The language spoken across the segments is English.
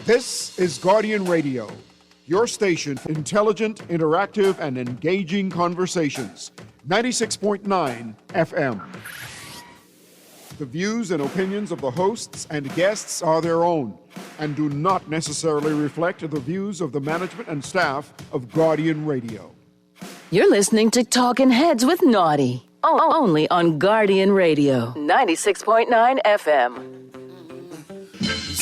This is Guardian Radio, your station for intelligent, interactive, and engaging conversations. 96.9 FM. The views and opinions of the hosts and guests are their own and do not necessarily reflect the views of the management and staff of Guardian Radio. You're listening to Talking Heads with Naughty, only on Guardian Radio, 96.9 FM.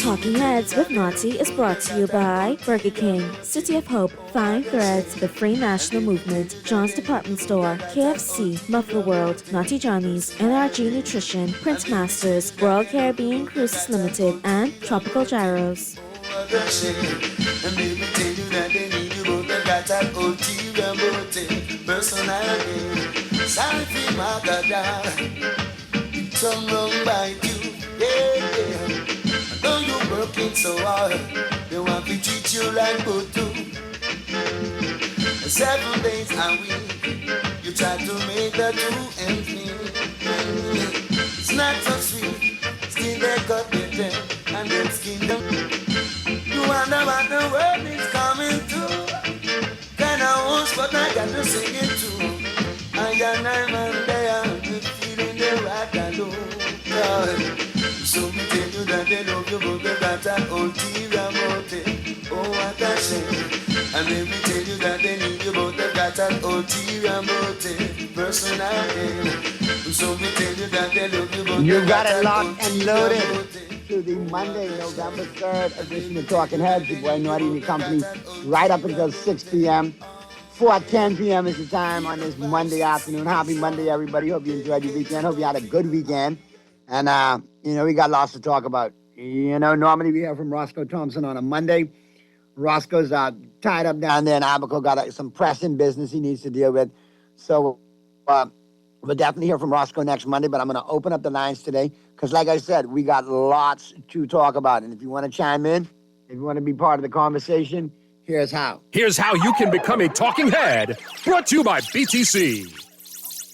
Talking Heads with Naughty is brought to you by Burger King, City of Hope, Fine Threads, The Free National Movement, John's Department Store, KFC, Muffler World, Naughty Johnny's, NRG Nutrition, Print Masters, Royal Caribbean Cruises Limited, and Tropical Gyros. Though you're working so hard, they want to treat you like Butu. 7 days a week, you try to make the 2 ends meet. It's not so sweet, still they cut the dead and then skin them. You wonder what the world is coming to. Kinda host, but I got to sing it too. I got 9 man there, feeling the right alone. So we tell you that they love you, but they got an ulterior motive. Oh, what a shame. And then we tell you that they need you, but they got an ulterior motive. Personal gain. So we tell you that they love you, but you got it locked and loaded to the Monday, November 3rd edition of Talking Heads. Your boy Naughty and your company, right up until 6 p.m. 4:10 p.m. is the time on this Monday afternoon. Happy Monday, everybody. Hope you enjoyed your weekend. Hope you had a good weekend. And, we got lots to talk about. Normally we hear from Roscoe Thompson on a Monday. Roscoe's tied up down there in Abaco, got some pressing business he needs to deal with. So we'll definitely hear from Roscoe next Monday, but I'm going to open up the lines today because, like I said, we got lots to talk about. And if you want to chime in, if you want to be part of the conversation, here's how. Here's how you can become a talking head, brought to you by BTC.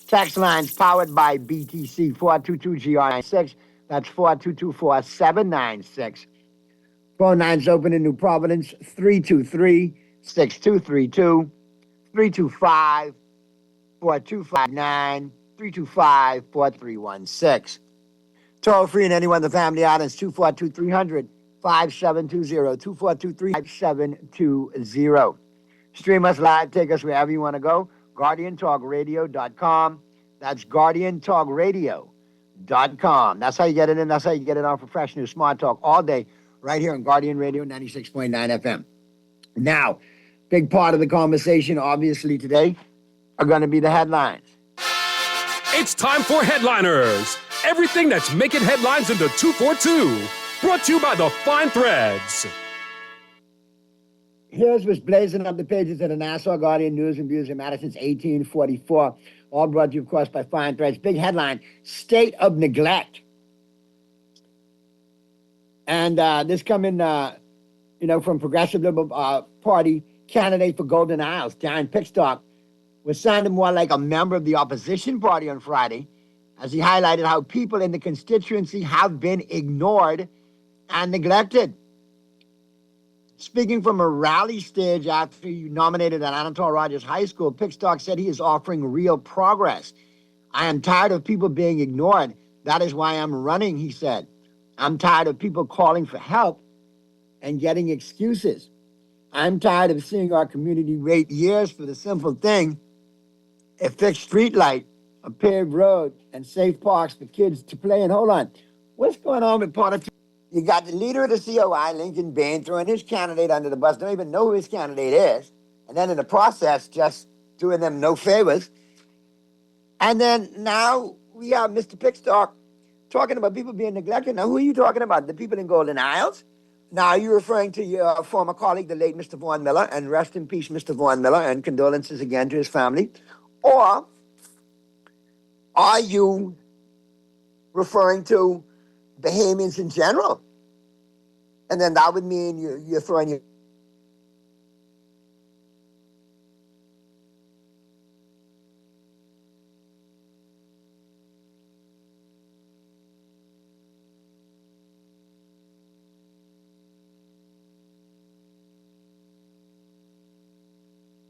Text lines powered by BTC, 422-GR96. That's 422-4796. Phone lines open in New Providence, 323-6232, 325-4259, 325-4316. Toll free in anyone in the family islands, 242-300-5720, 242-300-5720. Stream us live, take us wherever you want to go. GuardianTalkRadio.com. That's GuardianTalkRadio.com. That's how you get it in. That's how you get it on professional smart talk all day, right here on Guardian Radio 96.9 FM. Now, big part of the conversation, obviously, today are going to be the headlines. It's time for Headliners. Everything that's making headlines in the 242. Brought to you by the Fine Threads. Here's what's blazing up the pages of the Nassau Guardian News and Views in Madison's 1844. All brought to you, of course, by Fine Threads. Big headline, State of Neglect. And this coming, from Progressive Liberal Party candidate for Golden Isles, Darren Pickstock, was sounding more like a member of the opposition party on Friday, as he highlighted how people in the constituency have been ignored and neglected. Speaking from a rally stage after he nominated at Anatole Rogers High School, Pickstock said he is offering real progress. I am tired of people being ignored. That is why I'm running, he said. I'm tired of people calling for help and getting excuses. I'm tired of seeing our community wait years for the simple thing, a fixed street light, a paved road, and safe parks for kids to play in. Hold on. What's going on with part of... You got the leader of the COI, Lincoln Bain, throwing his candidate under the bus, don't even know who his candidate is, and then in the process, just doing them no favors. And then now we have Mr. Pickstock talking about people being neglected. Now, who are you talking about? The people in Golden Isles? Now, are you referring to your former colleague, the late Mr. Vaughn Miller, and rest in peace, Mr. Vaughn Miller, and condolences again to his family? Or are you referring to Bahamians in general? And then that would mean you're throwing your...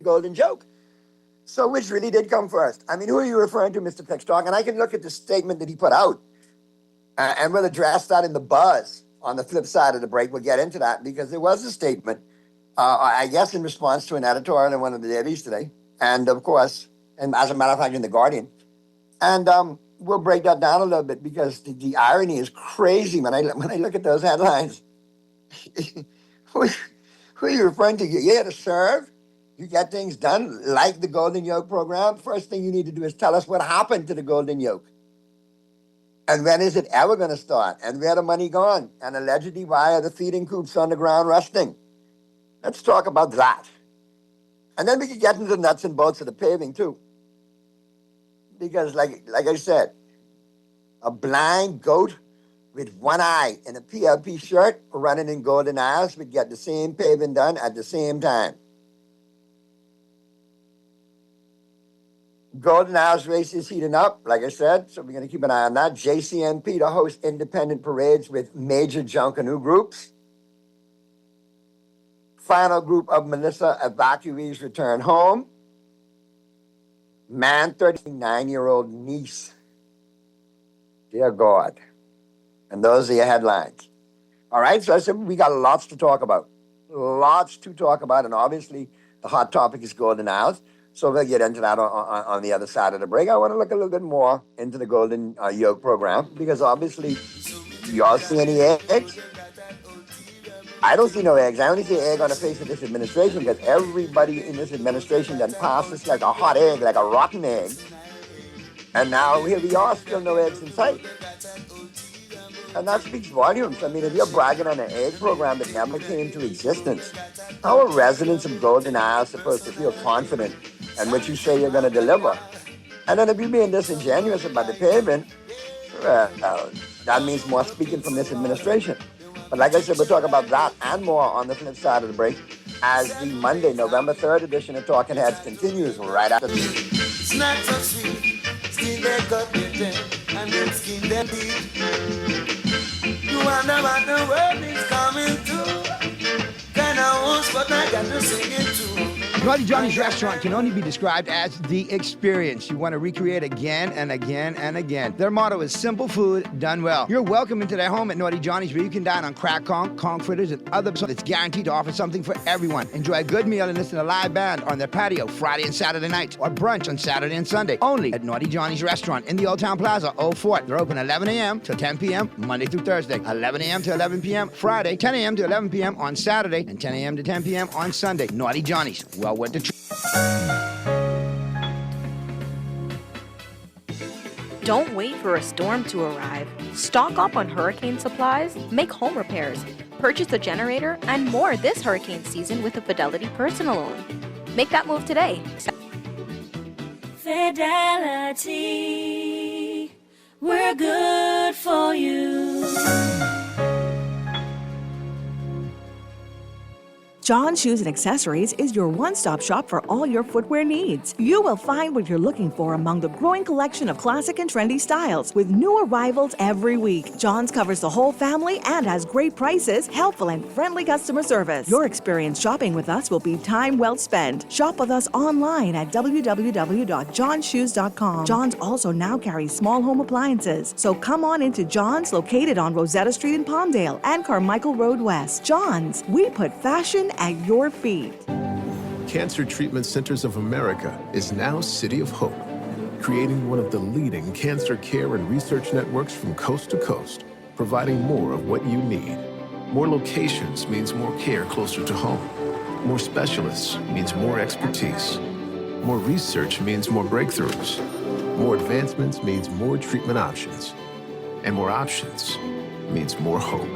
golden joke. So which really did come first? I mean, who are you referring to, Mr. Pickstock? And I can look at the statement that he put out, and we'll address that in the buzz on the flip side of the break. We'll get into that because there was a statement, I guess, in response to an editorial in one of the dailies today, and of course, and as a matter of fact, in The Guardian. And we'll break that down a little bit because the irony is crazy when I look at those headlines. Who are you referring to? You're here to serve? You get things done like the Golden Yoke program? First thing you need to do is tell us what happened to the Golden Yoke. And when is it ever going to start? And where the money gone? And allegedly why are the feeding coops on the ground rusting? Let's talk about that. And then we can get into the nuts and bolts of the paving too. Because like I said, a blind goat with one eye in a PLP shirt running in golden aisles would get the same paving done at the same time. Golden Hours race is heating up, like I said, so we're going to keep an eye on that. JCNP to host independent parades with major Junkanoo groups. Final group of Melissa evacuees return home. Man, 39-year-old niece. Dear God. And those are your headlines. All right, so I said we got lots to talk about. Lots to talk about, and obviously the hot topic is Golden Hours. So we'll get into that on the other side of the break. I want to look a little bit more into the Golden Yoke program because obviously, you all see any eggs? I don't see no eggs. I only see egg on the face of this administration because everybody in this administration that passes like a hot egg, like a rotten egg. And now here we are, still no eggs in sight. And that speaks volumes. I mean, if you're bragging on an egg program that never came to existence, how are residents of Golden Isle supposed to feel confident in what you say you're going to deliver? And then if you're being disingenuous about the payment, that means more speaking from this administration. But like I said, we'll talk about that and more on the flip side of the break as the Monday, November 3rd edition of Talking Heads continues right after this. It's not so sweet, still they got me dead, and then skin them deep. You wonder what the world is coming to. Can I host, but I got to sing it too. Naughty Johnny's restaurant can only be described as the experience you want to recreate again and again and again. Their motto is simple food done well. You're welcome into their home at Naughty Johnny's where you can dine on crack conch fritters, and other that's guaranteed to offer something for everyone. Enjoy a good meal and listen to a live band on their patio Friday and Saturday nights, or brunch on Saturday and Sunday. Only at Naughty Johnny's restaurant in the Old Town Plaza, Old Fort. They're open 11 a.m. till 10 p.m. Monday through Thursday, 11 a.m. to 11 p.m. Friday, 10 a.m. to 11 p.m. on Saturday, and 10 a.m. to 10 p.m. on Sunday. Naughty Johnny's. Well worth the Don't wait for a storm to arrive. Stock up on hurricane supplies, make home repairs, purchase a generator, and more this hurricane season with a Fidelity personal loan. Make that move today. Fidelity, we're good for you. John Shoes and Accessories is your one-stop shop for all your footwear needs. You will find what you're looking for among the growing collection of classic and trendy styles with new arrivals every week. John's covers the whole family and has great prices, helpful and friendly customer service. Your experience shopping with us will be time well spent. Shop with us online at www.johnshoes.com. John's also now carries small home appliances, so come on into John's, located on Rosetta Street in Palmdale and Carmichael Road West. John's, we put fashion at your feet. Cancer Treatment Centers of America is now City of Hope, creating one of the leading cancer care and research networks from coast to coast, providing more of what you need. More locations means more care closer to home. More specialists means more expertise. More research means more breakthroughs. More advancements means more treatment options. And more options means more hope.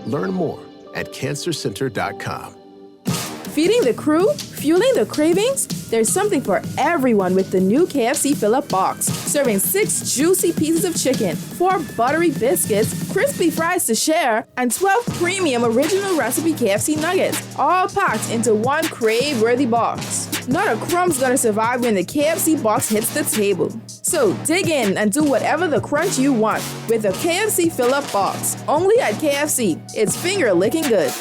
Learn more at cancercenter.com. Feeding the crew? Fueling the cravings? There's something for everyone with the new KFC Fill-Up Box. Serving 6 juicy pieces of chicken, 4 buttery biscuits, crispy fries to share, and 12 premium original recipe KFC nuggets, all packed into one crave-worthy box. Not a crumb's gonna survive when the KFC box hits the table. So dig in and do whatever the crunch you want with the KFC Fill-Up Box. Only at KFC. It's finger-licking good.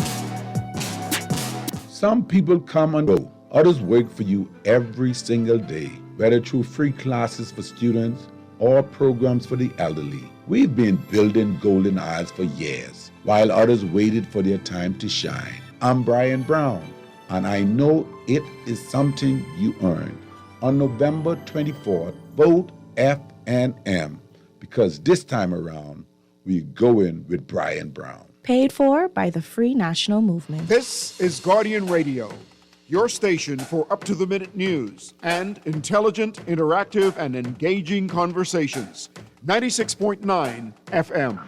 Some people come and go. Others work for you every single day, whether through free classes for students or programs for the elderly. We've been building Golden Isles for years, while others waited for their time to shine. I'm Brian Brown, and I know it is something you earned. On November 24th, vote FNM, because this time around, we're going with Brian Brown. Paid for by the Free National Movement. This is Guardian Radio, your station for up-to-the-minute news and intelligent, interactive, and engaging conversations. 96.9 FM.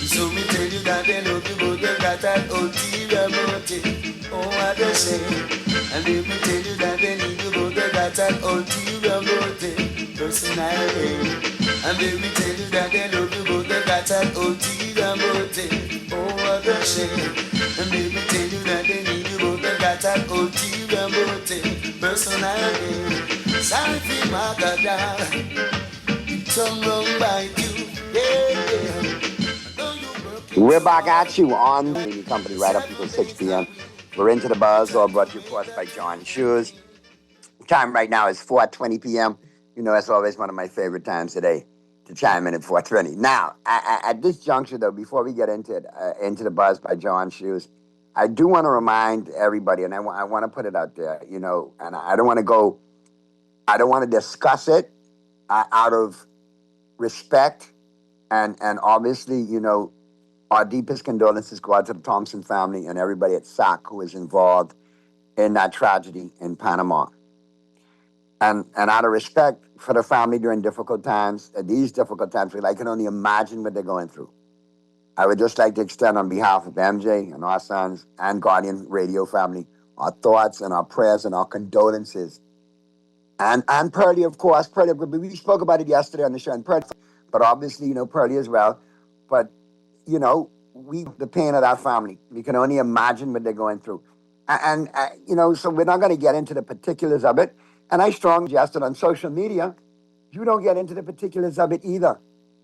So me tell you that they know people they got that ulterior motive. Oh, what they say. And if me tell you that they need you, but they got that ulterior motive. Personality. And if me tell you that they know you, but they got that ulterior motive. Oh, what they say. And if me tell you that they need you, but they got that ulterior motive. Personality. Sorry for my God. Some wrong by you. Yeah. We're back at you on the company right up until 6 p.m. We're into the buzz, all brought to you, of course, by John Shoes. Time right now is 4:20 p.m. You know, that's always one of my favorite times today to chime in at 4:20. Now, at this juncture, though, before we get into it, into the buzz by John Shoes, I do want to remind everybody, and I want to put it out there, you know, and I don't want to discuss it out of respect, and obviously, you know, our deepest condolences go out to the Thompson family and everybody at SAC who is involved in that tragedy in Panama. And out of respect for the family during difficult times, these difficult times, I can only imagine what they're going through. I would just like to extend on behalf of MJ and our sons and Guardian Radio family, our thoughts and our prayers and our condolences. And Pearlie, of course, Pearlie, we spoke about it yesterday on the show, and Pearlie, but obviously, you know, Pearlie as well. But you know, the pain of that family. We can only imagine what they're going through. And you know, so we're not going to get into the particulars of it. And I strongly suggest that on social media, you don't get into the particulars of it either.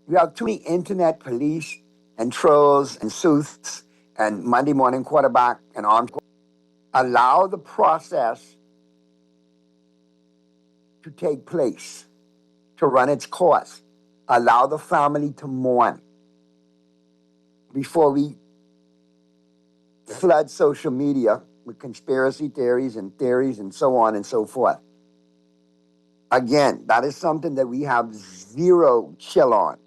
You have too many internet police and trolls and sleuths and Monday morning quarterback and armed. Allow the process to take place, to run its course. Allow the family to mourn before we flood social media with conspiracy theories and so on and so forth. Again, that is something that we have zero chill on,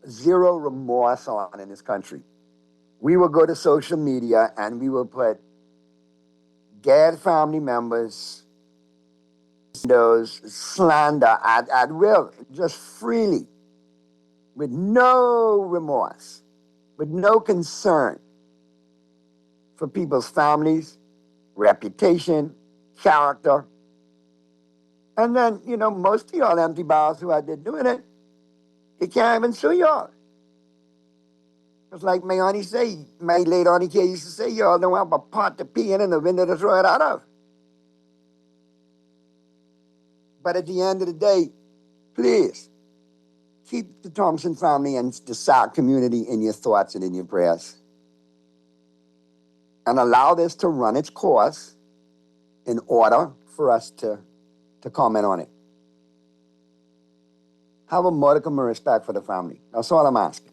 zero remorse on in this country. We will go to social media and we will put dead family members, those slander at will, just freely, with no remorse, with no concern for people's families, reputation, character. And then, you know, most of y'all empty barrels who out there doing it, they can't even sue y'all. It's like my auntie say, my late auntie Kay used to say, y'all don't have a pot to pee in and a window to throw it out of. But at the end of the day, please, keep the Thompson family and the SAC community in your thoughts and in your prayers. And allow this to run its course in order for us to comment on it. Have a modicum of respect for the family. That's all I'm asking.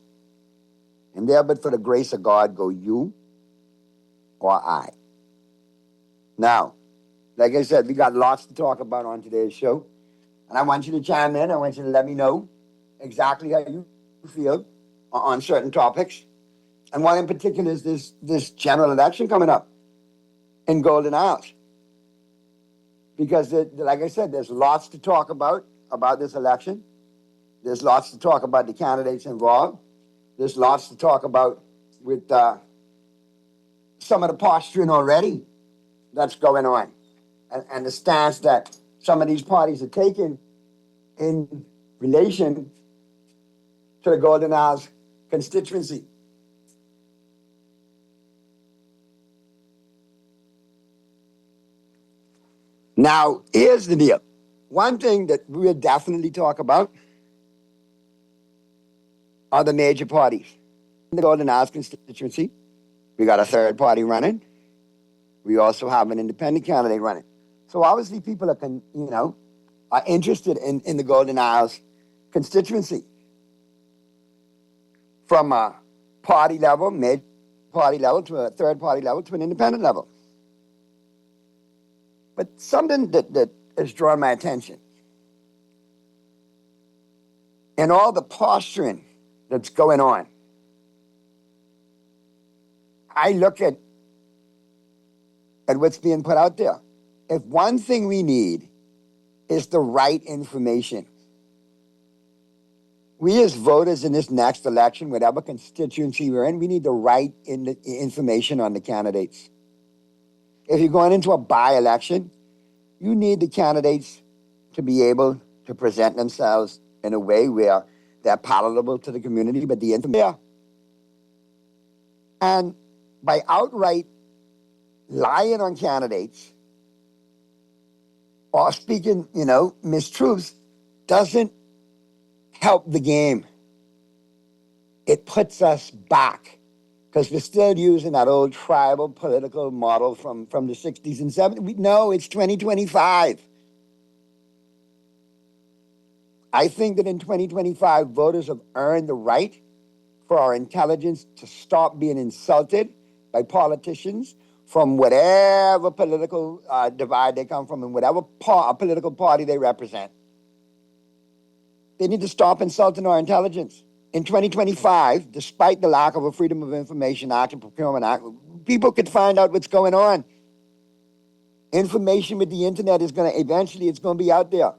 And there, but for the grace of God, go you or I. Now, like I said, we got lots to talk about on today's show. And I want you to chime in. I want you to let me know exactly how you feel on certain topics. And one in particular is this general election coming up in Golden Isles. Because, like I said, there's lots to talk about this election. There's lots to talk about the candidates involved. There's lots to talk about with some of the posturing already that's going on. And the stance that some of these parties are taking in relation to the Golden Isles constituency. Now, here's the deal. One thing that we'll definitely talk about are the major parties. In the Golden Isles constituency, we got a third party running. We also have an independent candidate running. So obviously people are interested in the Golden Isles constituency from a party level, mid-party level, to a third-party level, to an independent level. But something that has drawn my attention, and all the posturing that's going on, I look at what's being put out there. If one thing we need is the right information, we as voters in this next election, whatever constituency we're in, we need the right information on the candidates. If you're going into a by-election, you need the candidates to be able to present themselves in a way where they're palatable to the community, but the information. And by outright lying on candidates or speaking, mistruths doesn't help the game. It puts us back because we're still using that old tribal political model from the 60s and 70s. No, it's 2025. I think that in 2025, voters have earned the right for our intelligence to stop being insulted by politicians from whatever political divide they come from and whatever political party they represent. They need to stop insulting our intelligence. In 2025, despite the lack of a Freedom of Information Act and Procurement Act, people could find out what's going on. Information with the internet is going to be out there.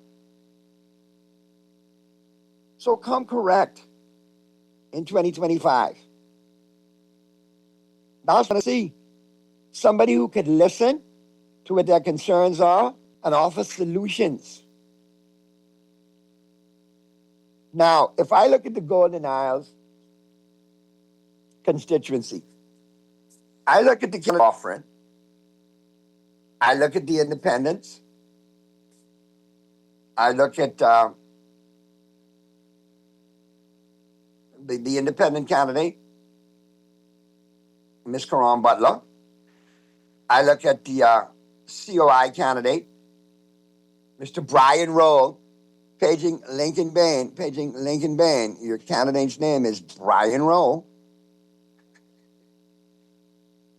So come correct in 2025. Now I want to see somebody who could listen to what their concerns are and offer solutions. Now, if I look at the Golden Isles constituency, I look at the offering, I look at the independents, I look at the independent candidate, Ms. Karan Butler. I look at the COI candidate, Mr. Brian Roll, paging Lincoln Bain. Your candidate's name is Brian Roll.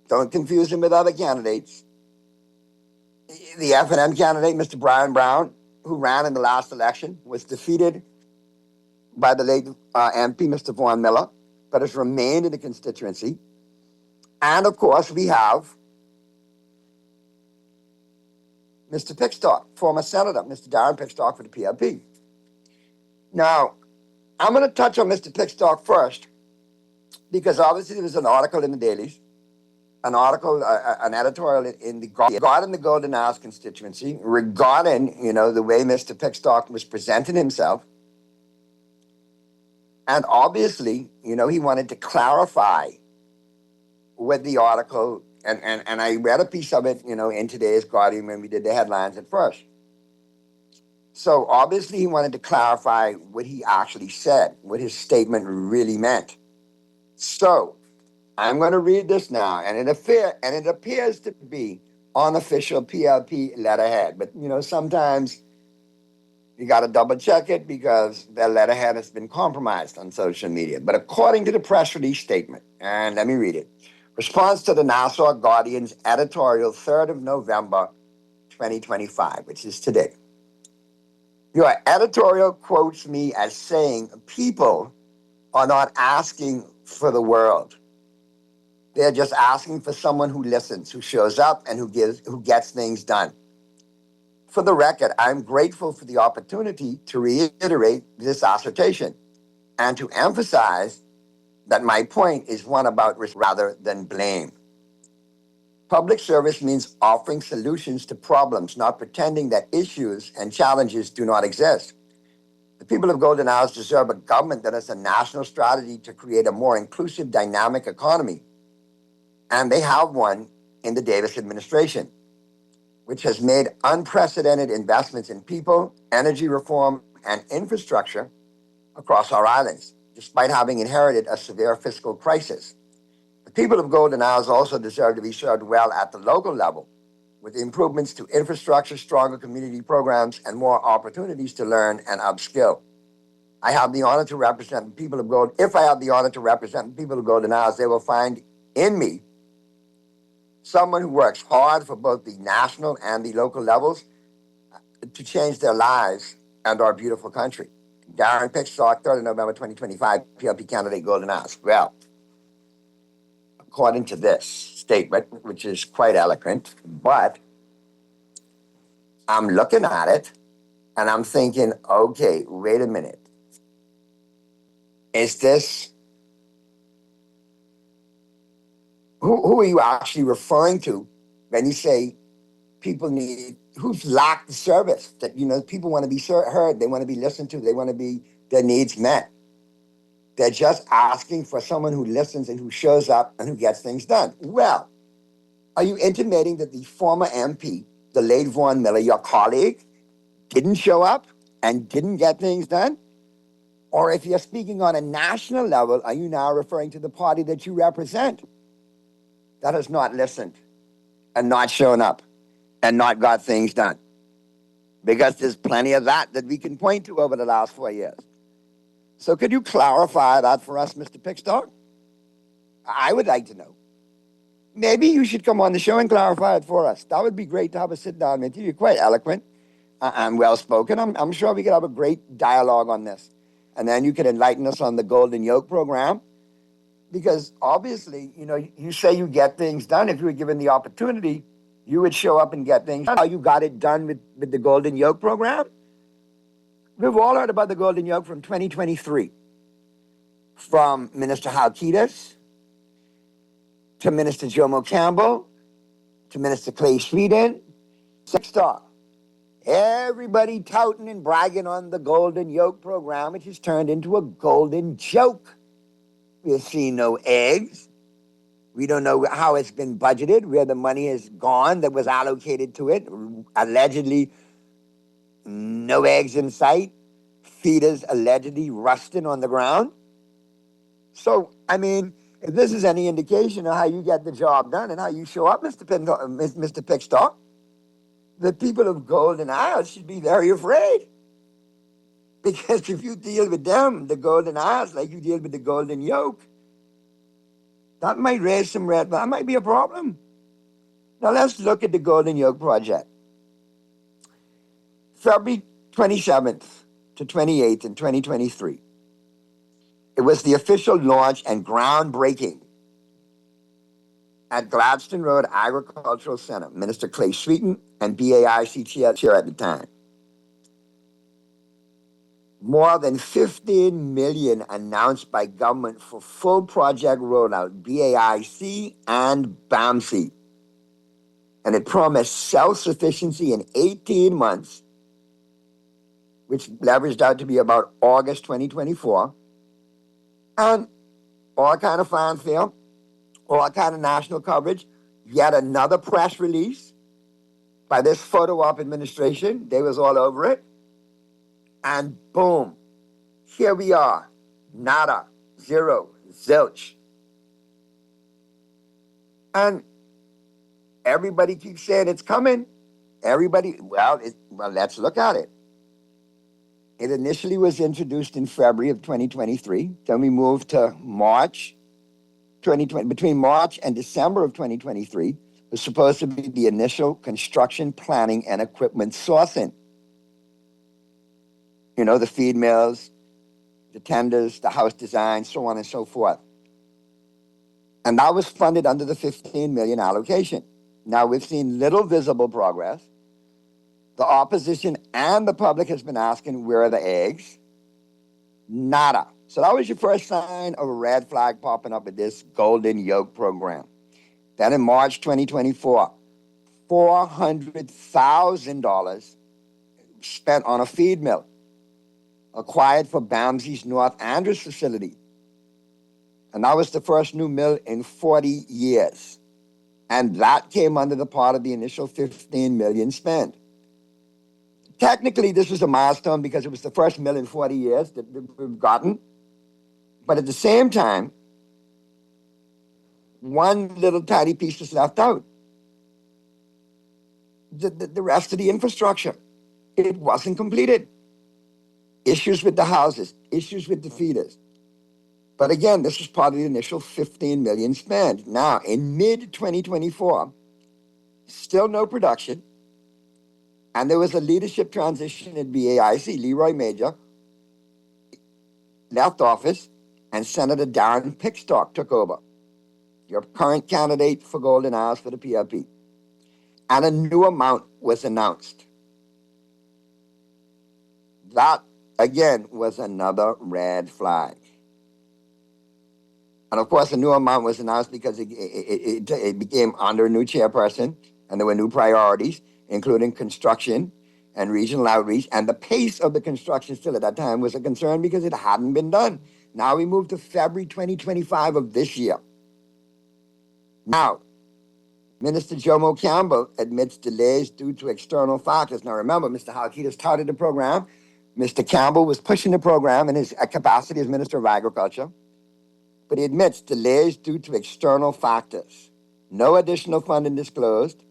Don't confuse him with other candidates. The F&M candidate, Mr. Brian Brown, who ran in the last election, was defeated by the late MP, Mr. Vaughn Miller, but has remained in the constituency. And of course, we have Mr. Pickstock, former Senator, Mr. Darren Pickstock for the PLP. Now, I'm going to touch on Mr. Pickstock first, because obviously there was an article in the dailies, an editorial in regarding the Golden Isles constituency, regarding, the way Mr. Pickstock was presenting himself. And obviously, he wanted to clarify with the article, and I read a piece of it, in today's Guardian when we did the headlines at first. So obviously he wanted to clarify what he actually said, what his statement really meant. So I'm going to read this now, and it appears to be unofficial PLP letterhead. But, sometimes you got to double check it because their letterhead has been compromised on social media. But according to the press release statement, and let me read it. Response to the Nassau Guardian's editorial 3rd of November, 2025, which is today. Your editorial quotes me as saying people are not asking for the world. They're just asking for someone who listens, who shows up, and who gets things done. For the record, I'm grateful for the opportunity to reiterate this assertion and to emphasize that my point is one about risk rather than blame. Public service means offering solutions to problems, not pretending that issues and challenges do not exist. The people of Golden Isles deserve a government that has a national strategy to create a more inclusive, dynamic economy. And they have one in the Davis administration, which has made unprecedented investments in people, energy reform, and infrastructure across our islands, despite having inherited a severe fiscal crisis. The People of Golden Isles also deserve to be served well at the local level, with improvements to infrastructure, stronger community programs, and more opportunities to learn and upskill. I have the honor to represent the people of Golden. If I have the honor to represent the people of Golden Isles, they will find in me someone who works hard for both the national and the local levels to change their lives and our beautiful country. Darren Pickstock, 3rd of November 2025, PLP candidate, Golden Isles. Well, according to this statement, which is quite eloquent, but I'm looking at it and I'm thinking, okay, wait a minute. Is this, who are you actually referring to when you say people need, who's lacked the service? That, people want to be heard, they want to be listened to, they want to be, their needs met. They're just asking for someone who listens and who shows up and who gets things done. Well, are you intimating that the former MP, the late Vaughn Miller, your colleague, didn't show up and didn't get things done? Or if you're speaking on a national level, are you now referring to the party that you represent that has not listened and not shown up and not got things done? Because there's plenty of that we can point to over the last 4 years. So could you clarify that for us, Mr. Pickstock? I would like to know. Maybe you should come on the show and clarify it for us. That would be great to have a sit down with you. You're quite eloquent and well-spoken. I'm sure we could have a great dialogue on this. And then you could enlighten us on the Golden Yoke program. Because obviously, you say you get things done. If you were given the opportunity, you would show up and get things done. How you got it done with the Golden Yoke program? We've all heard about the Golden Yoke from 2023. From Minister Halkitis, to Minister Jomo Campbell, to Minister Clay Sweden, Pickstock. Everybody touting and bragging on the Golden Yoke program, which has turned into a golden joke. We've seen no eggs. We don't know how it's been budgeted, where the money has gone that was allocated to it. Allegedly, no eggs in sight. Feeders allegedly rusting on the ground. So, if this is any indication of how you get the job done and how you show up, Mr. Pickstock, the people of Golden Isles should be very afraid. Because if you deal with them, the Golden Isles, like you deal with the Golden Yoke, that might raise some red, that might be a problem. Now let's look at the Golden Yoke project. February 27th to 28th in 2023. It was the official launch and groundbreaking at Gladstone Road Agricultural Center. Minister Clay Sweeten and BAIC chair at the time. More than $15 million announced by government for full project rollout, BAIC and BAMC. And it promised self-sufficiency in 18 months, which leveraged out to be about August 2024. And all kind of fanfare, all kind of national coverage, yet another press release by this photo op administration. They was all over it. And boom, here we are. Nada, zero, zilch. And everybody keeps saying it's coming. Everybody, well, let's look at it. It initially was introduced in February of 2023. Then we moved to March 2020. Between March and December of 2023 was supposed to be the initial construction, planning, and equipment sourcing. The feed mills, the tenders, the house design, so on and so forth. And that was funded under the $15 million allocation. Now, we've seen little visible progress. The opposition and the public has been asking, where are the eggs? Nada. So that was your first sign of a red flag popping up with this Golden Yoke program. Then in March 2024, $400,000 spent on a feed mill acquired for BAMC's North Andrews facility. And that was the first new mill in 40 years. And that came under the part of the initial $15 million spent. Technically, this was a milestone because it was the first mill in 40 years that we've gotten. But at the same time, one little tiny piece is left out. The rest of the infrastructure, it wasn't completed. Issues with the houses, issues with the feeders. But again, this was part of the initial $15 million spend. Now, in mid-2024, still no production, and there was a leadership transition at BAIC. Leroy Major left office, and Senator Darren Pickstock took over, your current candidate for Golden Isles for the PLP. And a new amount was announced. That, again, was another red flag. And of course, a new amount was announced because it became under a new chairperson, and there were new priorities, including construction and regional outreach. And the pace of the construction still at that time was a concern because it hadn't been done. Now we move to February 2025 of this year. Now, Minister Jomo Campbell admits delays due to external factors. Now remember, Mr. Halkita started the program. Mr. Campbell was pushing the program in his capacity as Minister of Agriculture. But he admits delays due to external factors. No additional funding disclosed,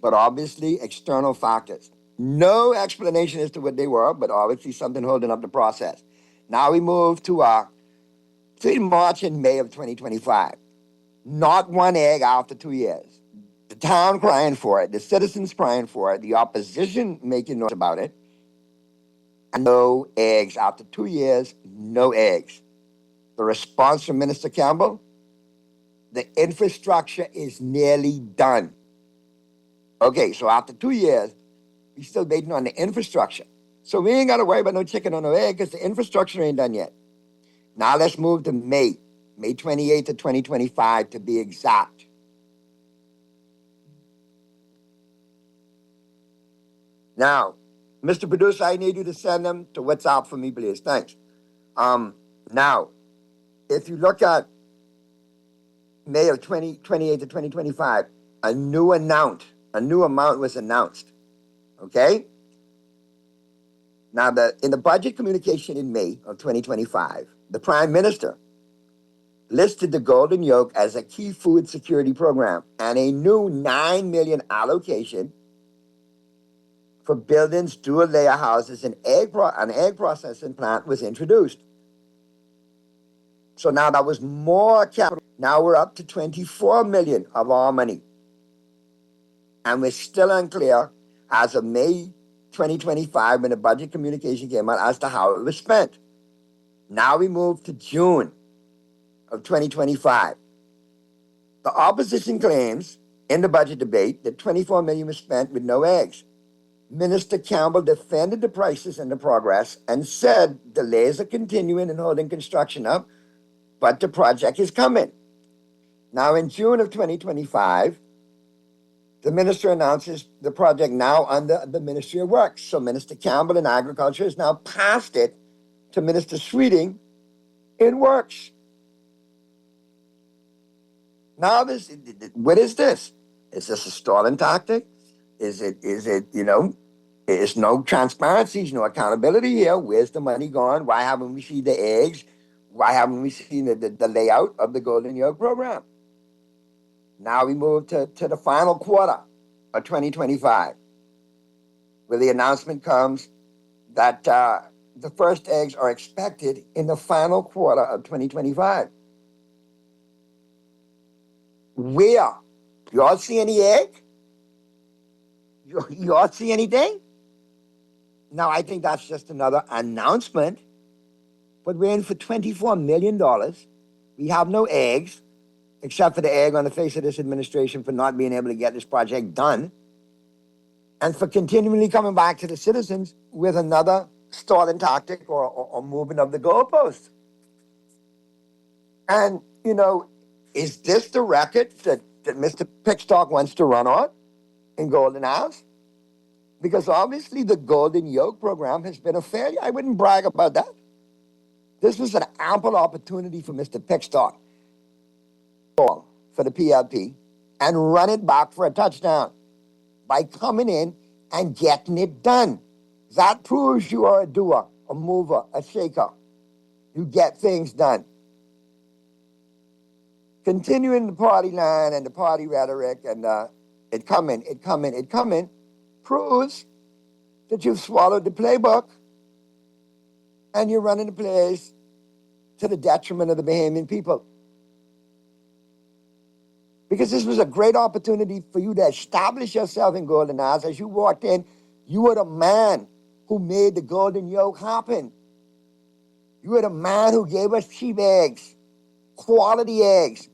but obviously external factors. No explanation as to what they were, but obviously something holding up the process. Now we move to between March and May of 2025. Not one egg after 2 years. The town crying for it, the citizens crying for it, the opposition making noise about it. And no eggs. After 2 years, no eggs. The response from Minister Campbell, the infrastructure is nearly done. Okay, so after 2 years, we're still waiting on the infrastructure. So we ain't got to worry about no chicken or no egg because the infrastructure ain't done yet. Now let's move to May 28th of 2025 to be exact. Now, Mr. Producer, I need you to send them to WhatsApp for me, please. Thanks. Now, if you look at May of 2028 to 2025, a new amount was announced. Okay? Now, in the budget communication in May of 2025, the Prime Minister listed the Golden Yoke as a key food security program and a new $9 million allocation for buildings, dual layer houses, and an egg processing plant was introduced. So now that was more capital. Now we're up to $24 million of our money. And we're still unclear as of May 2025 when the budget communication came out as to how it was spent. Now we move to June of 2025. The opposition claims in the budget debate that $24 million was spent with no eggs. Minister Campbell defended the prices and the progress and said delays are continuing and holding construction up, but the project is coming. Now in June of 2025, the minister announces the project now under the Ministry of Works. So Minister Campbell in Agriculture has now passed it to Minister Sweeting in Works. Now what is this? Is this a stalling tactic? Is it, there's no transparency, there's no accountability here. Where's the money gone? Why haven't we seen the eggs? Why haven't we seen the layout of the Golden Yoke program? Now we move to the final quarter of 2025, where the announcement comes that the first eggs are expected in the final quarter of 2025. Where? You all see any egg? You all see anything? Now, I think that's just another announcement, but we're in for $24 million. We have no eggs, except for the egg on the face of this administration for not being able to get this project done, and for continually coming back to the citizens with another stalling tactic or moving of the goalposts. And, is this the record that Mr. Pickstock wants to run on in Golden Isles? Because obviously the Golden Yoke program has been a failure. I wouldn't brag about that. This was an ample opportunity for Mr. Pickstock for the PLP and run it back for a touchdown by coming in and getting it done. That proves you are a doer, a mover, a shaker. You get things done. continuing the party line and the party rhetoric and it coming, proves that you've swallowed the playbook and you're running the place to the detriment of the Bahamian people. Because this was a great opportunity for you to establish yourself in Golden Isles. As you walked in, you were the man who made the golden yoke happen. You were the man who gave us cheap eggs, quality eggs,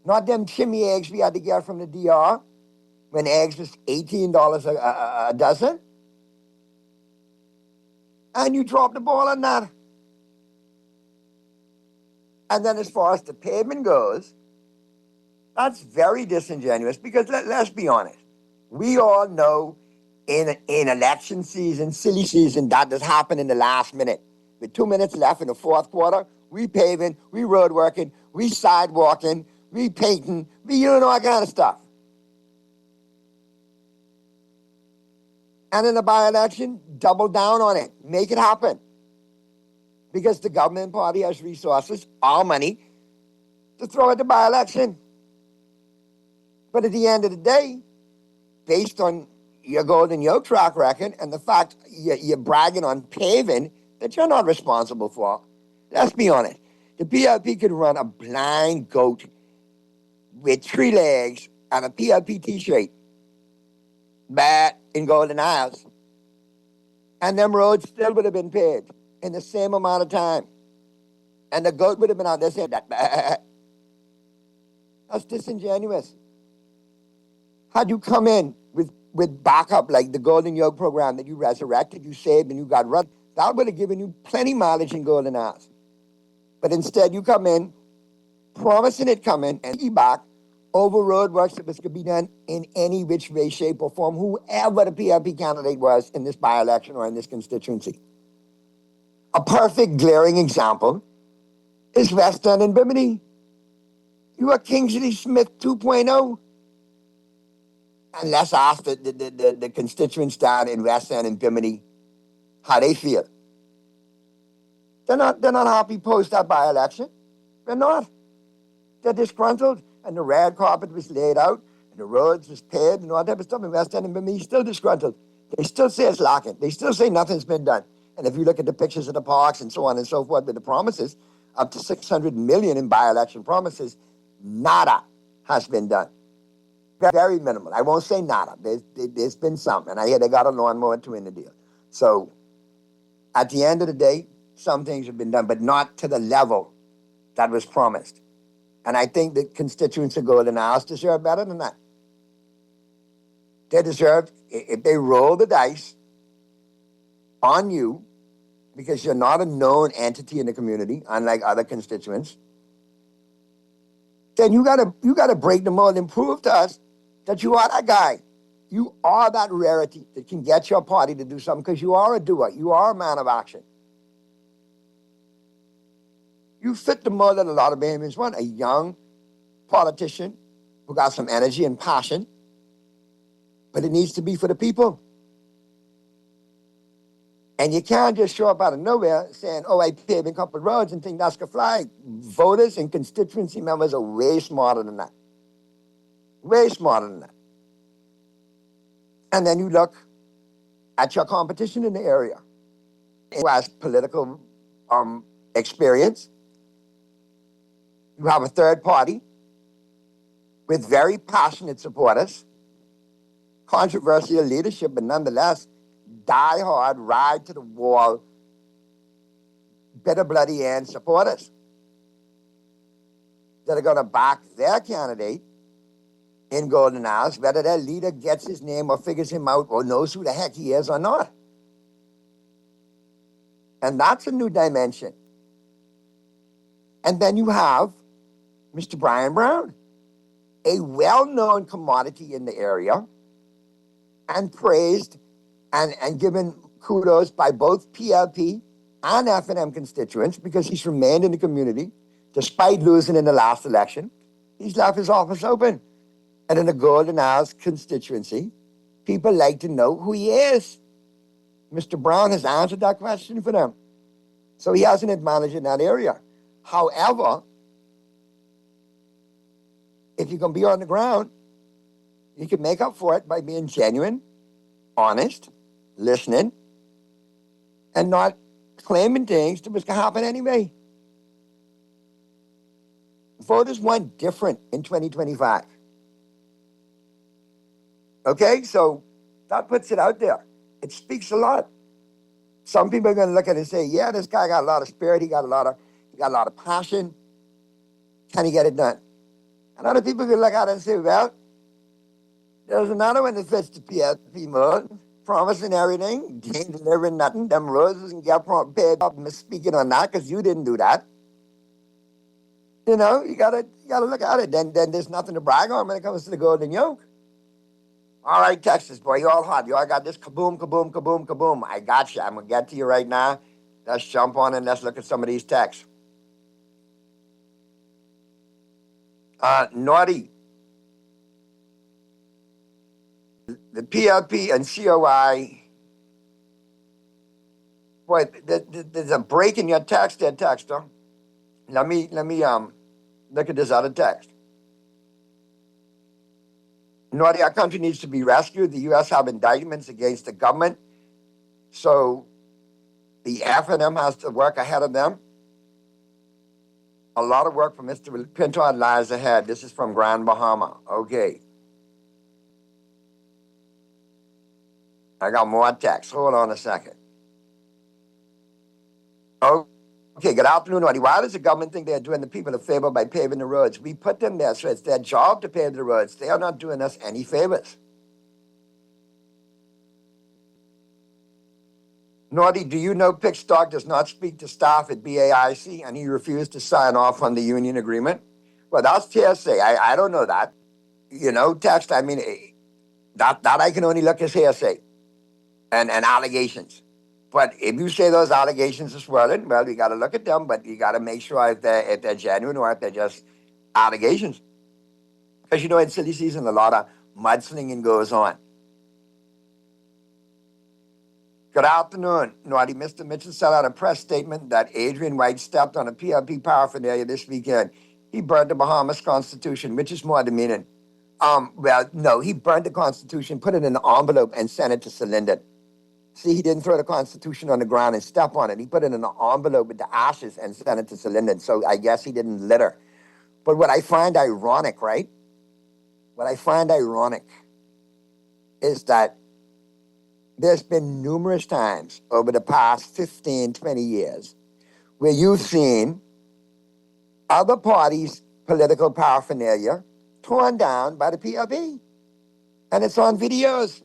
not them chimney eggs we had to get from the DR when eggs was $18 a dozen. And you dropped the ball on that. And then as far as the pavement goes, that's very disingenuous because let's be honest. We all know in election season, silly season, that does happen in the last minute. With 2 minutes left in the fourth quarter, we paving, we road working, we sidewalking, we painting, we doing all kind of stuff. And in the by-election, double down on it. Make it happen. Because the government party has resources, our money, to throw at the by-election. But at the end of the day, based on your golden yoke track record and the fact you're bragging on paving that you're not responsible for, let's be honest. The PLP could run a blind goat with 3 legs and a PLP t-shirt back in Golden Isles. And them roads still would have been paved in the same amount of time. And the goat would have been out there saying that. That's disingenuous. Had you come in with backup like the Golden Yoke program that you resurrected, you saved, and you got run, that would have given you plenty mileage in Golden Isles. But instead, you come in, promising it coming, and back over roadworks that was going to be done in any which way, shape, or form, whoever the PLP candidate was in this by-election or in this constituency. A perfect glaring example is West End and Bimini. You are Kingsley Smith 2.0. And let's ask the constituents down in West End and Bimini how they feel. They're not happy post that by-election. They're not. They're disgruntled, and the red carpet was laid out, and the roads was paved, and all that type of stuff in West End and Bimini. Still disgruntled. They still say it's lacking. They still say nothing's been done. And if you look at the pictures of the parks and so on and so forth with the promises, up to $600 million in by-election promises, nada has been done. Very minimal. I won't say nada. There's been some, and I hear they got a lawnmower too in the deal. So at the end of the day, some things have been done, but not to the level that was promised. And I think the constituents of Golden Isles deserve better than that. They deserve, if they roll the dice on you, because you're not a known entity in the community, unlike other constituents, then you gotta break the mold and prove to us that you are that guy. You are that rarity that can get your party to do something because you are a doer. You are a man of action. You fit the mold that a lot of Bahamians want, a young politician who got some energy and passion, but it needs to be for the people. And you can't just show up out of nowhere saying, oh, I paved a couple of roads and think that's going to fly. Voters and constituency members are way smarter than that. Way smarter than that. And then you look at your competition in the area who has political experience. You have a third party with very passionate supporters, controversial leadership, but nonetheless, die hard, ride to the wall, bitter, bloody end supporters that are going to back their candidate in Golden Isles, whether their leader gets his name or figures him out or knows who the heck he is or not. And that's a new dimension. And then you have Mr. Brian Brown, a well-known commodity in the area and praised and given kudos by both PLP and F&M constituents because he's remained in the community despite losing in the last election. He's left his office open. And in the Golden Isles constituency, people like to know who he is. Mr. Brown has answered that question for them. So he has an advantage in that area. However, if you're going to be on the ground, you can make up for it by being genuine, honest, listening, and not claiming things that was going to happen anyway. Voters want different in 2025. Okay, so that puts it out there. It speaks a lot. Some people are going to look at it and say, yeah, this guy got a lot of spirit, he got a lot of passion. Can he get it done? And other people can look at it and say, well, there's another one that fits the PSP mold, promising everything, ain't delivering nothing, them roses, and get paid up misspeaking on that because you didn't do that. You know, you gotta look at it. Then there's nothing to brag on when it comes to the golden yoke. All right, Texas boy, you all hot. You all got this kaboom, kaboom, kaboom, kaboom. I got you. I'm gonna get to you right now. Let's jump on and let's look at some of these texts. Naughty. The PLP and COI. Boy, there's a break in your text there, Texter. Let me look at this other text. Naughty, our country needs to be rescued. The U.S. have indictments against the government. So the F&M has to work ahead of them. A lot of work for Mr. Pinto lies ahead. This is from Grand Bahama. Okay. I got more text. Hold on a second. Okay, good afternoon, Naughty. Why does the government think they're doing the people a favor by paving the roads? We put them there, so it's their job to pave the roads. They are not doing us any favors. Naughty, do you know Pickstock does not speak to staff at BAIC and he refused to sign off on the union agreement? Well, that's TSA. I don't know that. You know, text, I mean, that I can only look as hearsay and allegations. But if you say those allegations are swirling, well, you got to look at them, but you got to make sure if they're genuine or if they're just allegations. Because, you know, in silly season, a lot of mudslinging goes on. Good afternoon. Naughty, Mr. Mitchell sent out a press statement that Adrian White stepped on a PLP paraphernalia this weekend. He burned the Bahamas Constitution, which is more demeaning. Well, no, he burned the Constitution, put it in an envelope, and sent it to Celinda. See, he didn't throw the Constitution on the ground and step on it. He put it in an envelope with the ashes and sent it to Celinda. So I guess he didn't litter. But what I find ironic, right? What I find ironic is that there's been numerous times over the past 15, 20 years where you've seen other parties' political paraphernalia torn down by the PLP. And it's on videos.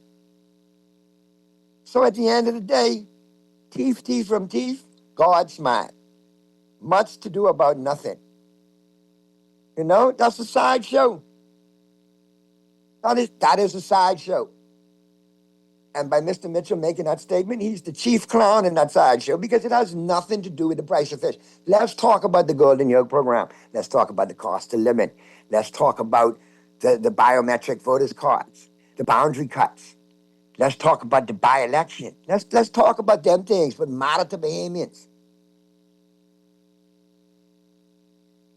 So at the end of the day, teeth from teeth, God smile. Much to do about nothing. You know, that's a sideshow. That is a sideshow. And by Mr. Mitchell making that statement, he's the chief clown in that sideshow because it has nothing to do with the price of fish. Let's talk about the Golden Yoke program. Let's talk about the cost of living. Let's talk about the biometric voters cards, the boundary cuts. Let's talk about the by-election. Let's talk about them things what matter to Bahamians.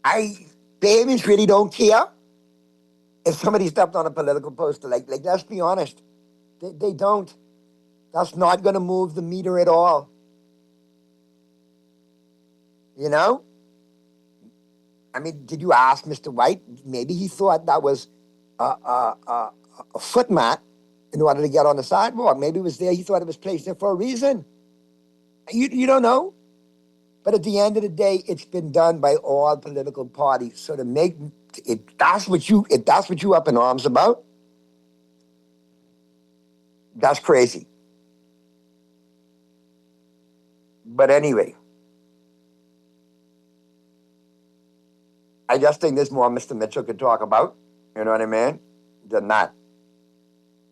Bahamians really don't care if somebody stepped on a political poster. Like let's be honest. They don't. That's not going to move the meter at all. You know? I mean, did you ask Mr. White? Maybe he thought that was a foot mat in order to get on the sidewalk. Maybe it was there. He thought it was placed there for a reason. You don't know. But at the end of the day, it's been done by all political parties. So to make if that's what you up in arms about, that's crazy. But anyway, I just think there's more Mr. Mitchell could talk about. You know what I mean? Than that.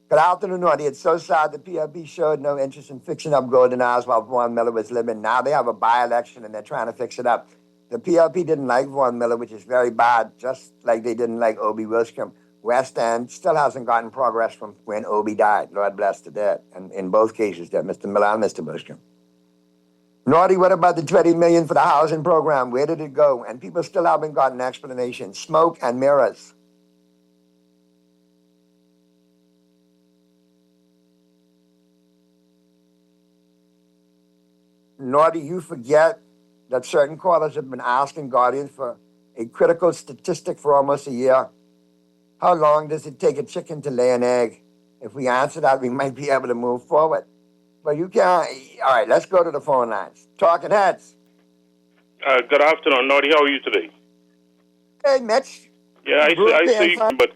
Good afternoon, Naughty. It's so sad the PLP showed no interest in fixing up Golden Eyes while Vaughn Miller was living. Now they have a by-election and they're trying to fix it up. The PLP didn't like Vaughn Miller, which is very bad, just like they didn't like Obie Wilskam. West End still hasn't gotten progress from when Obie died. Lord bless the dead. And in both cases, there, Mr. Miller and Mr. Wilskam. Naughty, what about the $20 million for the housing program? Where did it go? And people still haven't gotten an explanation. Smoke and mirrors. Naughty, you forget that certain callers have been asking Guardian for a critical statistic for almost a year. How long does it take a chicken to lay an egg? If we answer that, we might be able to move forward. But you can't. All right, let's go to the phone lines. Talking Heads. Good afternoon, Naughty. How are you today? Hey, Mitch. Yeah, I see you, but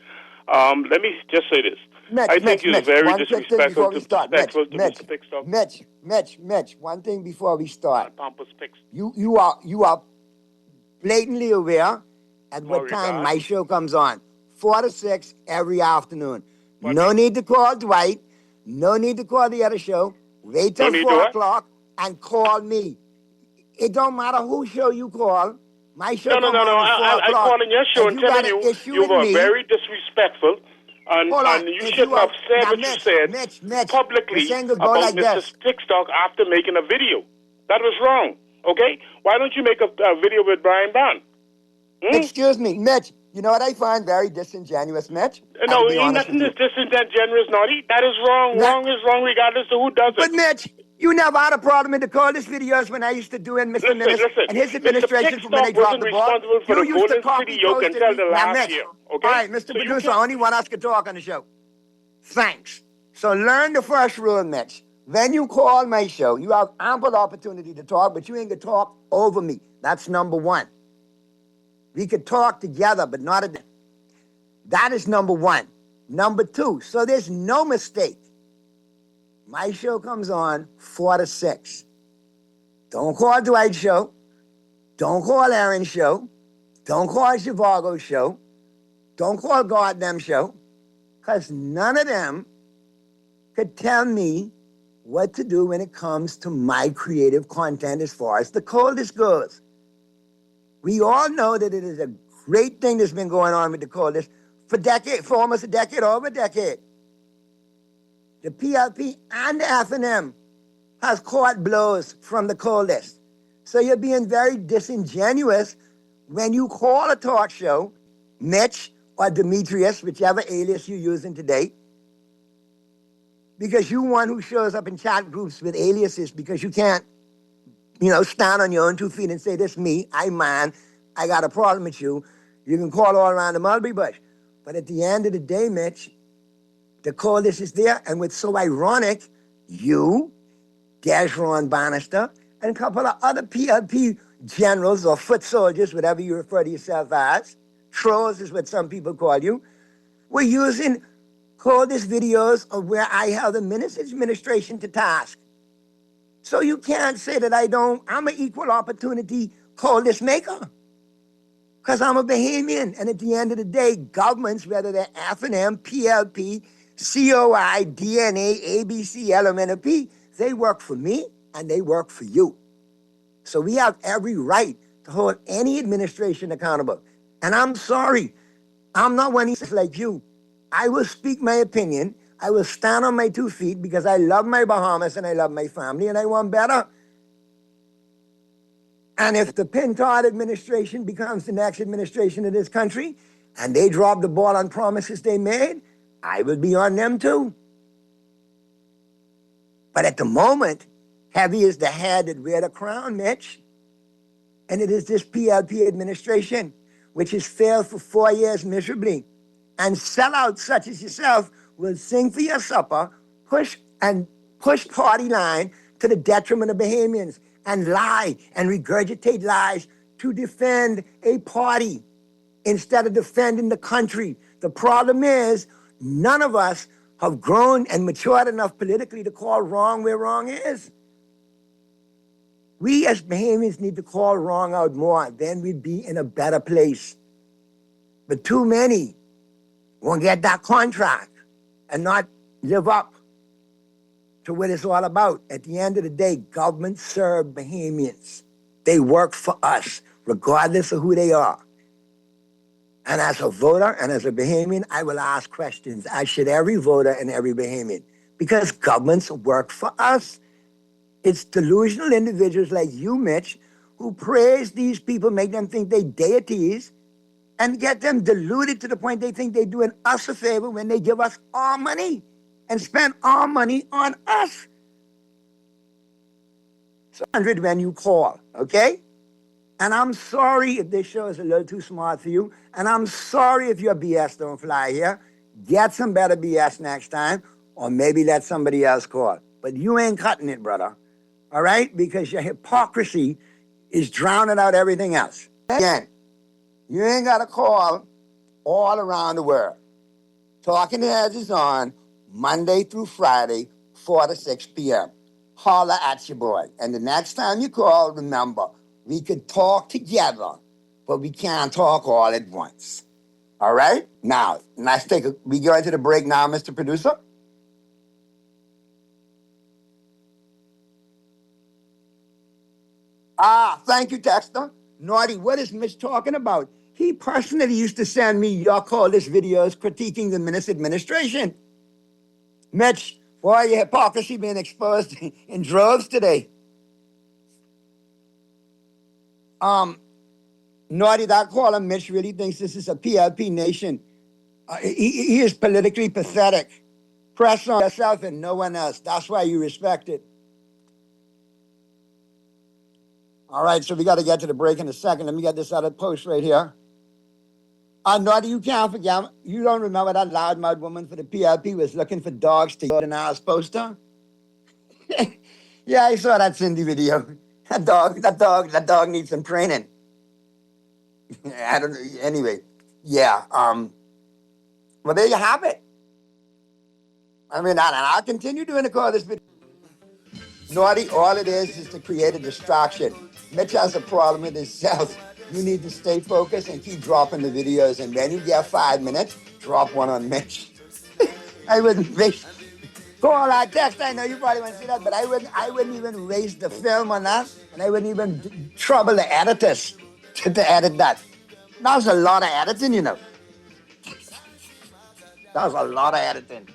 let me just say this. Mitch, I think you're very disrespectful to Mr. Pickstock. Mitch, one thing before we start. Pompous Pickstock. You are blatantly aware at what time my show comes on. 4 to 6 every afternoon. No need to call Dwight. No need to call the other show. Wait till 4 o'clock and call me. It don't matter whose show you call. My show comes on at 4 o'clock. I call in your show and telling you were very disrespectful. And you shouldn't have said what you said publicly about Mr. Pickstock after making a video. That was wrong, okay? Why don't you make a video with Brian Brown? Excuse me, Mitch. You know what I find very disingenuous, Mitch? No, ain't nothing disingenuous, Naughty. That is wrong. Wrong is wrong regardless of who does it. But, Mitch, you never had a problem in the call this videos when I used to do in Mr. Minnis and his administration from when they dropped the ball. You used to copy Yoke until the last year, okay? All right, Mr. Producer, only one us can talk on the show. Thanks. So learn the first rule, Mitch. When you call my show, you have ample opportunity to talk, but you ain't gonna talk over me. That's number one. We could talk together, but not at that is number one. Number two, so there's no mistake. My show comes on 4 to 6. Don't call Dwight's show. Don't call Aaron's show. Don't call Zhivago's show. Don't call Gardner's show. Because none of them could tell me what to do when it comes to my creative content as far as the coldest goes. We all know that it is a great thing that's been going on with the coldest for almost a decade, over a decade. The PLP and the F&M has caught blows from the coldest. So you're being very disingenuous when you call a talk show, Mitch or Demetrius, whichever alias you're using today, because you're one who shows up in chat groups with aliases because you can't, stand on your own 2 feet and say, this me, I'm man, I got a problem with you. You can call all around the mulberry bush. But at the end of the day, Mitch, the coldest is there. And what's so ironic, you, Deshron Bannister, and a couple of other PLP generals or foot soldiers, whatever you refer to yourself as, trolls is what some people call you, were using coldest videos of where I held the Minnis administration to task. So you can't say that I'm an equal opportunity coldest maker. Because I'm a Bahamian. And at the end of the day, governments, whether they're F&M, PLP, COI, DNA, ABC, LMNP, they work for me and they work for you. So we have every right to hold any administration accountable. And I'm sorry, I'm not one who's like you. I will speak my opinion. I will stand on my 2 feet because I love my Bahamas and I love my family and I want better. And if the Pintard administration becomes the next administration of this country and they drop the ball on promises they made, I will be on them too. But at the moment, heavy is the head that wear the crown, Mitch. And it is this PLP administration, which has failed for 4 years miserably. And sellouts such as yourself will sing for your supper, push party line to the detriment of Bahamians, and lie and regurgitate lies to defend a party instead of defending the country. The problem is none of us have grown and matured enough politically to call wrong where wrong is. We as Bahamians need to call wrong out more, then we'd be in a better place. But too many won't get that contract and not live up to what it's all about. At the end of the day, governments serve Bahamians. They work for us, regardless of who they are. And as a voter and as a Bahamian, I will ask questions, as should every voter and every Bahamian, because governments work for us. It's delusional individuals like you, Mitch, who praise these people, make them think they deities, and get them deluded to the point they think they're doing us a favor when they give us our money and spend our money on us. So 100 when you call, okay? And I'm sorry if this show is a little too smart for you. And I'm sorry if your BS don't fly here. Get some better BS next time, or maybe let somebody else call. But you ain't cutting it, brother. All right? Because your hypocrisy is drowning out everything else. Again, you ain't got to call all around the world. Talking Heads is on Monday through Friday, 4 to 6 p.m. Holler at your boy. And the next time you call, remember, we could talk together, but we can't talk all at once. All right? Now, we go into the break now, Mr. Producer? Thank you, Dexter. Naughty, what is Mitch talking about? He personally used to send me your call-list videos critiquing the Minister administration. Mitch, boy, your hypocrisy being exposed in droves today. Naughty, that caller, Mitch, really thinks this is a PLP nation. He is politically pathetic. Press on yourself and no one else. That's why you respect it. All right, so we got to get to the break in a second. Let me get this other post right here. Naughty, you can't forget. You don't remember that loudmouth woman for the PLP was looking for dogs to eat in our poster? Yeah, I saw that Cindy video. That dog needs some training. I don't know. Anyway, yeah. Well, there you have it. I mean, and I'll continue doing the call this video. Naughty, all it is to create a distraction. Mitch has a problem with himself. You need to stay focused and keep dropping the videos. And when you get 5 minutes, drop one on Mitch. I wouldn't waste. Call that text. I know you probably won't see that, but I wouldn't even waste the film on that, and I wouldn't even trouble the editors to edit that. That was a lot of editing, you know. That was a lot of editing.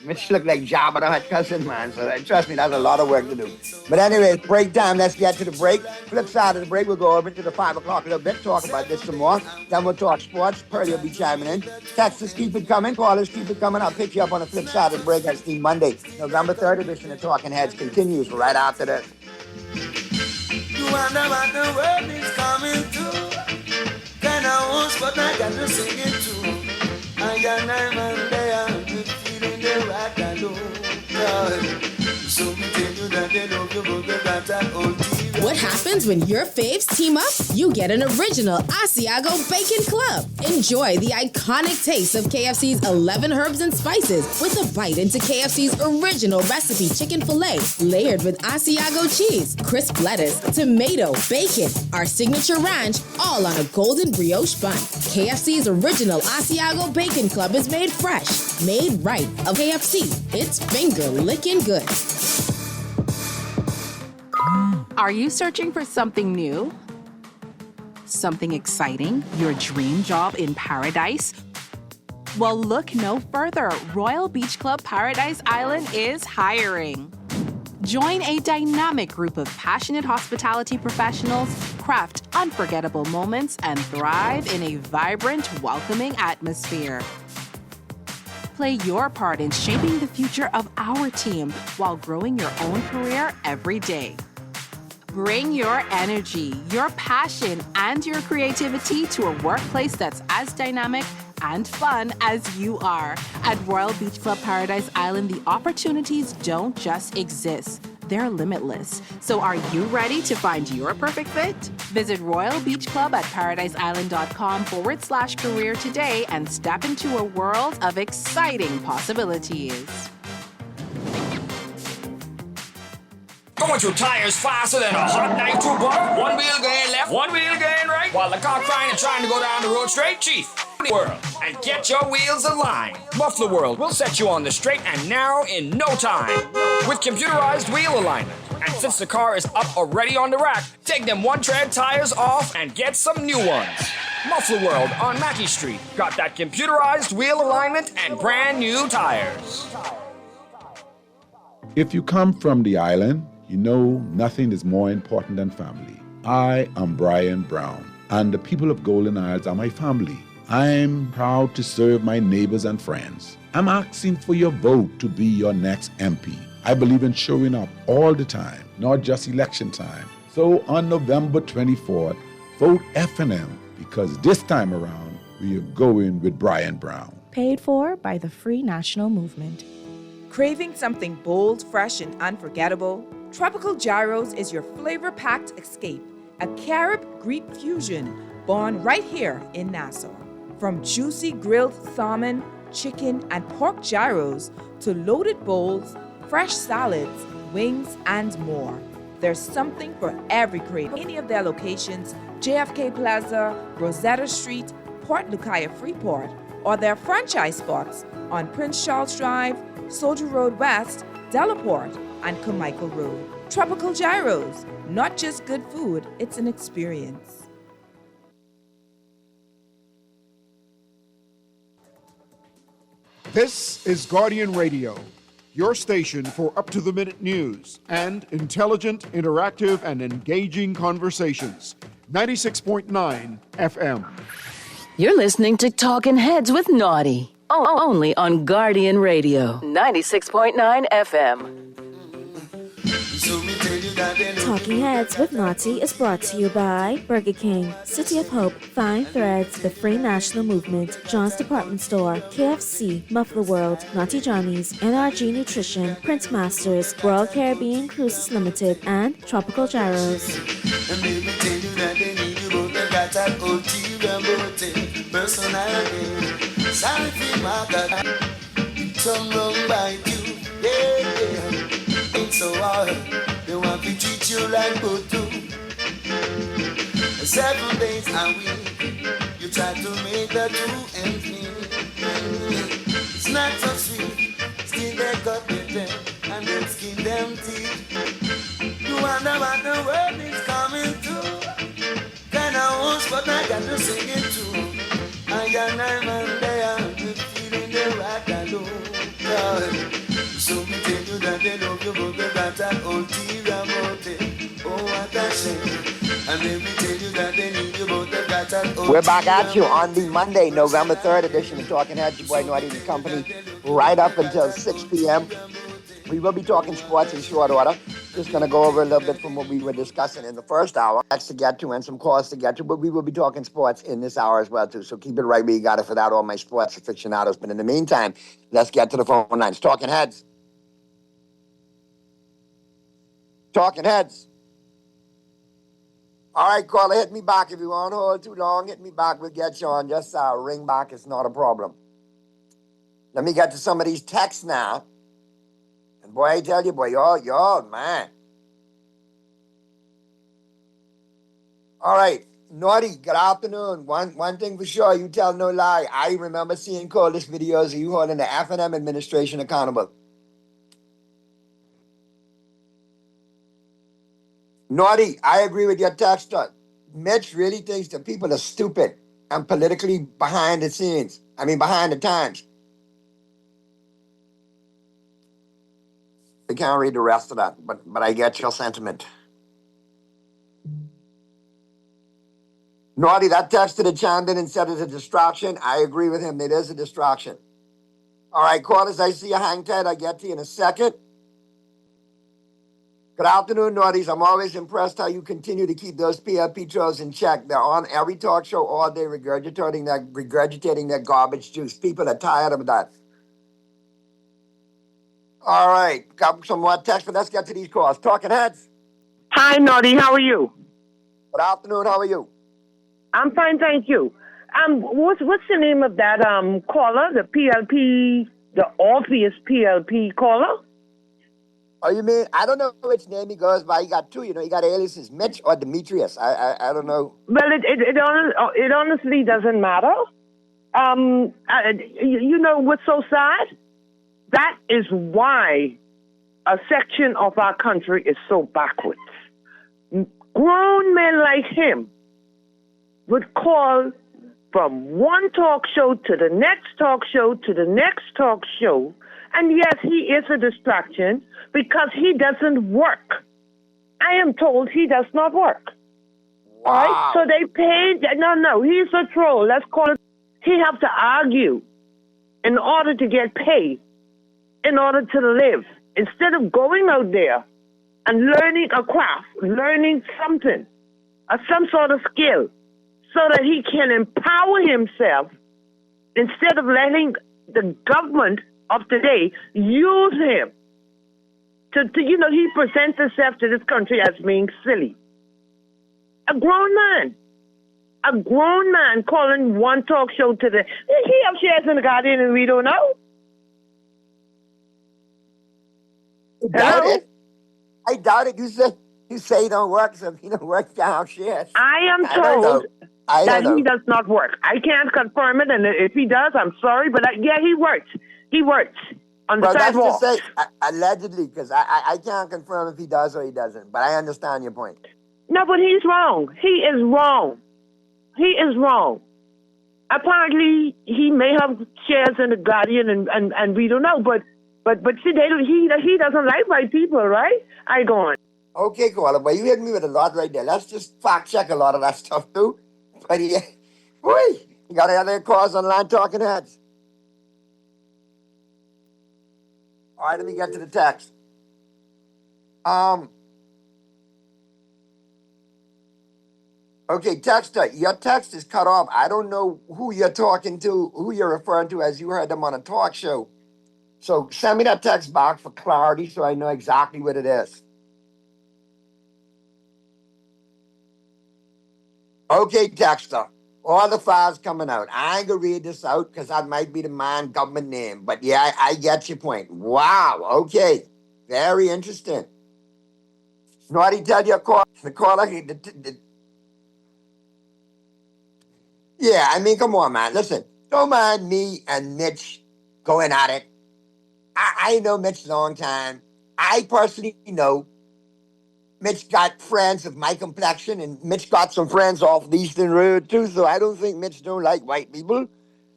Mitch looked like Jabba the Hutt cousin, man. So trust me, that's a lot of work to do. But anyway, break time. Let's get to the break. Flip side of the break, we'll go over to the 5 o'clock a little bit, talk about this some more. Then we'll talk sports. Pearlie will be chiming in. Texas, keep it coming. Callers, keep it coming. I'll pick you up on the flip side of the break. That's Steve Monday. November 3rd edition of Talking Heads continues right after this. You wonder what the world is coming to. Can I host, but I got to sing it too. I got 9 Monday, I'm feeling the right alone. So we tell you that they love you, but they got that old TV. What happens when your faves team up? You get an original Asiago Bacon Club. Enjoy the iconic taste of KFC's 11 herbs and spices with a bite into KFC's original recipe chicken filet, layered with Asiago cheese, crisp lettuce, tomato, bacon, our signature ranch, all on a golden brioche bun. KFC's original Asiago Bacon Club is made fresh, made right of KFC. It's finger-licking good. Are you searching for something new? Something exciting? Your dream job in paradise? Well, look no further. Royal Beach Club Paradise Island is hiring. Join a dynamic group of passionate hospitality professionals, craft unforgettable moments, and thrive in a vibrant, welcoming atmosphere. Play your part in shaping the future of our team while growing your own career every day. Bring your energy, your passion, and your creativity to a workplace that's as dynamic and fun as you are. At Royal Beach Club Paradise Island, the opportunities don't just exist. They're limitless. So are you ready to find your perfect fit? Visit Royal Beach Club at paradiseisland.com/career today and step into a world of exciting possibilities. Going through tires faster than a hot night through butter. One wheel going left, one wheel going right. While the car crying and trying to go down the road straight. Chief, World, and get your wheels aligned. Muffler World will set you on the straight and narrow in no time. With computerized wheel alignment. And since the car is up already on the rack, take them one-tread tires off and get some new ones. Muffler World on Mackey Street. Got that computerized wheel alignment and brand new tires. If you come from the island, you know nothing is more important than family. I am Brian Brown, and the people of Golden Isles are my family. I'm proud to serve my neighbors and friends. I'm asking for your vote to be your next MP. I believe in showing up all the time, not just election time. So on November 24th, vote F&M, because this time around, we are going with Brian Brown. Paid for by the Free National Movement. Craving something bold, fresh, and unforgettable? Tropical Gyros is your flavor-packed escape, a Carib-Greek fusion born right here in Nassau. From juicy grilled salmon, chicken, and pork gyros to loaded bowls, fresh salads, wings, and more. There's something for every craving. Any of their locations, JFK Plaza, Rosetta Street, Port Lucaya Freeport, or their franchise spots on Prince Charles Drive, Soldier Road West, Delaport, and Carmichael Road. Tropical Gyros, not just good food, it's an experience. This is Guardian Radio, your station for up-to-the-minute news and intelligent, interactive, and engaging conversations. 96.9 FM. You're listening to Talking Heads with Naughty. Only on Guardian Radio. 96.9 FM. Talking Heads with Naughty is brought to you by Burger King, City of Hope, Fine Threads, the Free National Movement, John's Department Store, KFC, Muffler World, Naughty Johnny's, NRG Nutrition, Prince Masters, Royal Caribbean Cruises Limited, and Tropical Gyros. And let me tell you that they need you both. They got that ulterior motive, personality. Sorry for my God, some wrong by you, yeah. Ain't so hard. They want to treat you like Butu. 7 days a week, you try to make the 2 ends meet. It's not so sweet, still they cut the them and then skin them teeth. You wonder what the world is coming to. Kinda host, but I got to sing it too. I got 9 man there, I'm feeling the rock alone. So me tell you that they love you, but they got an ulterior motive. Oh, what a shame. And let me tell you that they need you, but they got an ulterior. We're back at you on the Monday, November 3rd edition of Talking Heads, your boy Naughty and Company, right up until 6 p.m. We will be talking sports in short order. Just going to go over a little bit from what we were discussing in the first hour. Next to get to and some calls to get to, but we will be talking sports in this hour as well, too. So keep it right where you got it for that, all my sports aficionados. But in the meantime, let's get to the phone lines. Talking Heads. Talking Heads. All right, caller, hit me back. If you want to hold too long, hit me back. We'll get you on. Just ring back. It's not a problem. Let me get to some of these texts now. And boy, I tell you, boy, y'all, man. All right, Naughty, good afternoon. One thing for sure, you tell no lie. I remember seeing coldest videos of you holding the F&M administration accountable. Naughty, I agree with your texter. Mitch really thinks that people are stupid and politically behind the times. I can't read the rest of that, but I get your sentiment. Naughty, that text that chimed in and said it's a distraction. I agree with him. It is a distraction. All right, callers, I see you. Hang tight. I'll get to you in a second. Good afternoon, Naughties. I'm always impressed how you continue to keep those PLP trolls in check. They're on every talk show all day regurgitating their garbage juice. People are tired of that. All right, got some more text, but let's get to these calls. Talking Heads. Hi, Naughty. How are you? Good afternoon. How are you? I'm fine, thank you. What's the name of that caller? The PLP, the obvious PLP caller? Oh, you mean, I don't know which name he goes by. He got two, you got aliases, Mitch or Demetrius. I don't know. Well, it honestly doesn't matter. You know what's so sad? That is why a section of our country is so backwards. Grown men like him would call from one talk show to the next talk show to the next talk show. And yes, he is a distraction because he doesn't work. I am told he does not work. Wow. All right? So they paid. No, he's a troll. Let's call it. He has to argue in order to get paid, in order to live, instead of going out there and learning a craft, learning something, some sort of skill, so that he can empower himself instead of letting the government of today use him he presents himself to this country as being silly. A grown man calling one talk show to the, he have shares in the Guardian and we don't know. I doubt it. You say he don't work, so if he don't work, you have shares. I am told that he does not work. I can't confirm it, and if he does, I'm sorry, but yeah, he works. He works on the sidewalk. That's to say, allegedly, because I can't confirm if he does or he doesn't, but I understand your point. No, but he's wrong. He is wrong. He is wrong. Apparently, he may have shares in the Guardian, and we don't know, but see, he doesn't like white people, right? I go on. Okay, Koala, but you hit me with a lot right there. Let's just fact check a lot of that stuff too. But you got any other calls online talking heads? All right, let me get to the text. Okay, texter, your text is cut off. I don't know who you're talking to, who you're referring to, as you heard them on a talk show. So send me that text back for clarity so I know exactly what it is. Okay, texter, all the files coming out. I ain't gonna read this out because that might be the man government name. But yeah, I get your point. Wow, okay. Very interesting. Naughty, tell your the caller. Yeah, I mean, come on, man. Listen, don't mind me and Mitch going at it. I know Mitch a long time. I personally know Mitch got friends of my complexion, and Mitch got some friends off the Eastern Road, too, so I don't think Mitch don't like white people.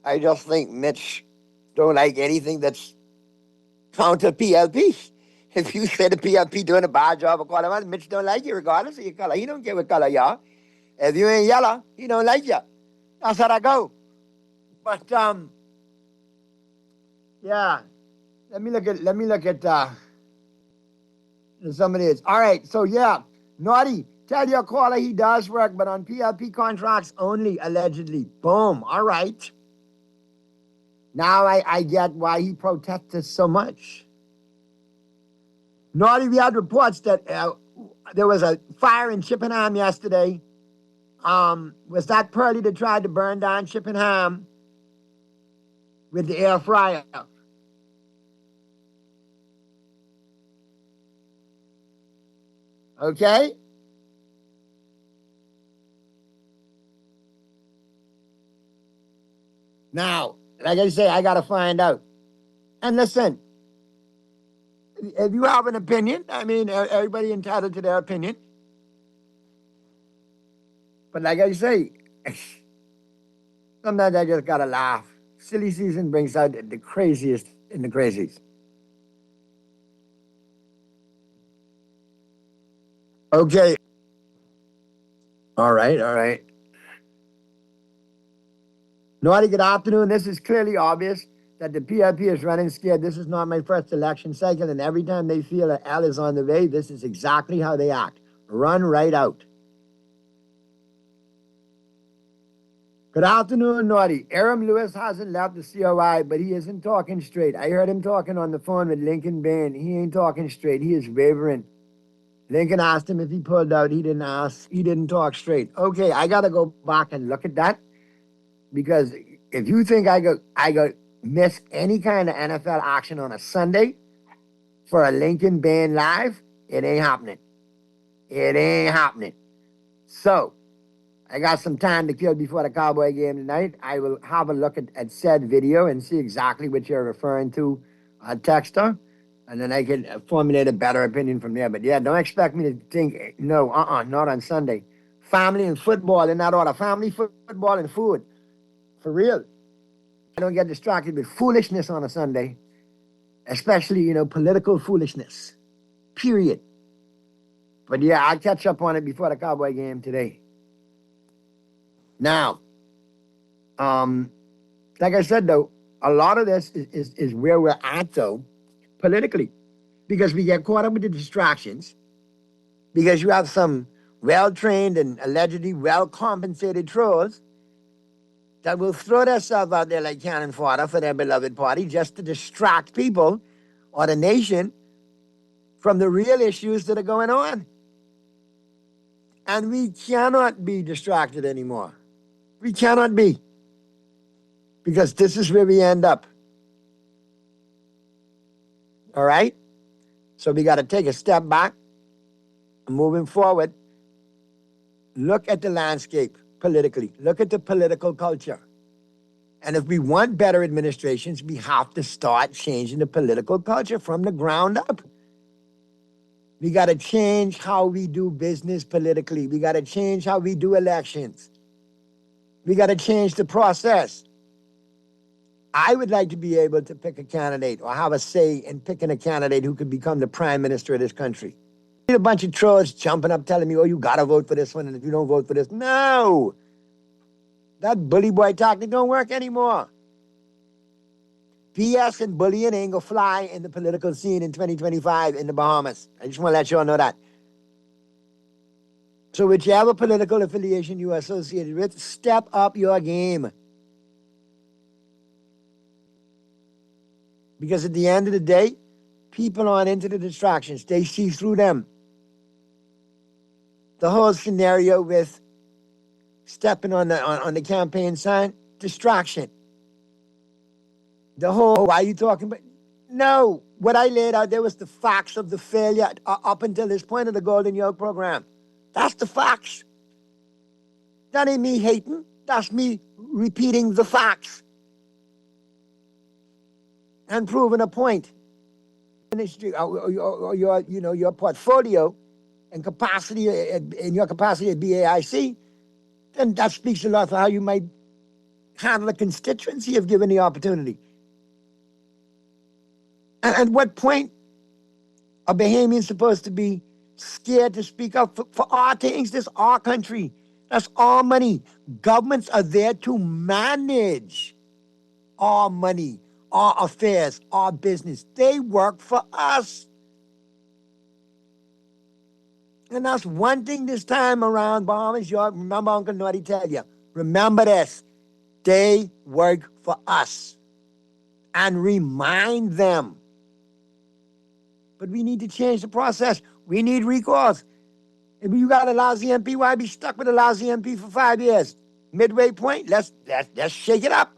I just think Mitch don't like anything that's counter PLP. If you say the PLP doing a bad job of color, Mitch don't like you regardless of your color. He don't care what color you are. If you ain't yellow, he don't like you. That's how I go. But, yeah. Let me look at some of this. All right, so yeah, Naughty, tell your caller he does work, but on PLP contracts only, allegedly. Boom, all right. Now I get why he protested so much. Naughty, we had reports that there was a fire in Chippenham yesterday. Was that Pearlie that tried to burn down Chippenham with the air fryer? Okay? Now, like I say, I got to find out. And listen, if you have an opinion, I mean, everybody entitled to their opinion. But like I say, sometimes I just got to laugh. Silly season brings out the craziest in the crazies. Okay. All right. Naughty, good afternoon. This is clearly obvious that the PLP is running scared. This is not my first election cycle, and every time they feel an L is on the way, this is exactly how they act. Run right out. Good afternoon, Naughty. Aram Lewis hasn't left the COI, but he isn't talking straight. I heard him talking on the phone with Lincoln Bain. He ain't talking straight. He is wavering. Lincoln asked him if he pulled out. He didn't talk straight. Okay, I got to go back and look at that, because if you think I go miss any kind of NFL action on a Sunday for a Lincoln Bain live, it ain't happening. It ain't happening. So, I got some time to kill before the Cowboy game tonight. I will have a look at said video and see exactly what you're referring to, texter. And then I can formulate a better opinion from there. But yeah, don't expect me to think, no, not on Sunday. Family and football in that order. Family, football, and food. For real. I don't get distracted with foolishness on a Sunday. Especially, political foolishness. Period. But yeah, I'll catch up on it before the Cowboy game today. Now, like I said, though, a lot of this is where we're at, though, politically. because we get caught up with the distractions, because you have some well-trained and allegedly well-compensated trolls that will throw themselves out there like cannon fodder for their beloved party just to distract people or the nation from the real issues that are going on. And we cannot be distracted anymore. We cannot be. Because this is where we end up. All right? So we got to take a step back. Moving forward, look at the landscape politically. Look at the political culture. And if we want better administrations, we have to start changing the political culture from the ground up. We got to change how we do business politically. We got to change how we do elections. We got to change the process. I would like to be able to pick a candidate or have a say in picking a candidate who could become the prime minister of this country. A bunch of trolls jumping up telling me, oh, you got to vote for this one, and if you don't vote for this, no. That bully boy tactic don't work anymore. BS and bullying ain't gonna fly in the political scene in 2025 in the Bahamas. I just want to let you all know that. So whichever political affiliation you are associated with, step up your game. Because at the end of the day, people aren't into the distractions. They see through them. The whole scenario with stepping on the campaign sign, distraction. The whole, why are you talking about? No, what I laid out there was the facts of the failure up until this point of the Golden Yoke program. That's the facts. That ain't me hating. That's me repeating the facts and proving a point. Your portfolio and capacity in your capacity at BAIC, then that speaks a lot for how you might handle a constituency if given the opportunity. And at what point are Bahamians supposed to be scared to speak up for our things? This is our country. That's our money. Governments are there to manage our money, our affairs, our business. They work for us. And that's one thing this time around, Bahamas. You remember Uncle Naughty tell you. Remember this. They work for us. And remind them. But we need to change the process. We need recourse. If you got a lousy MP, why be stuck with a lousy MP for 5 years? Midway point, let's shake it up.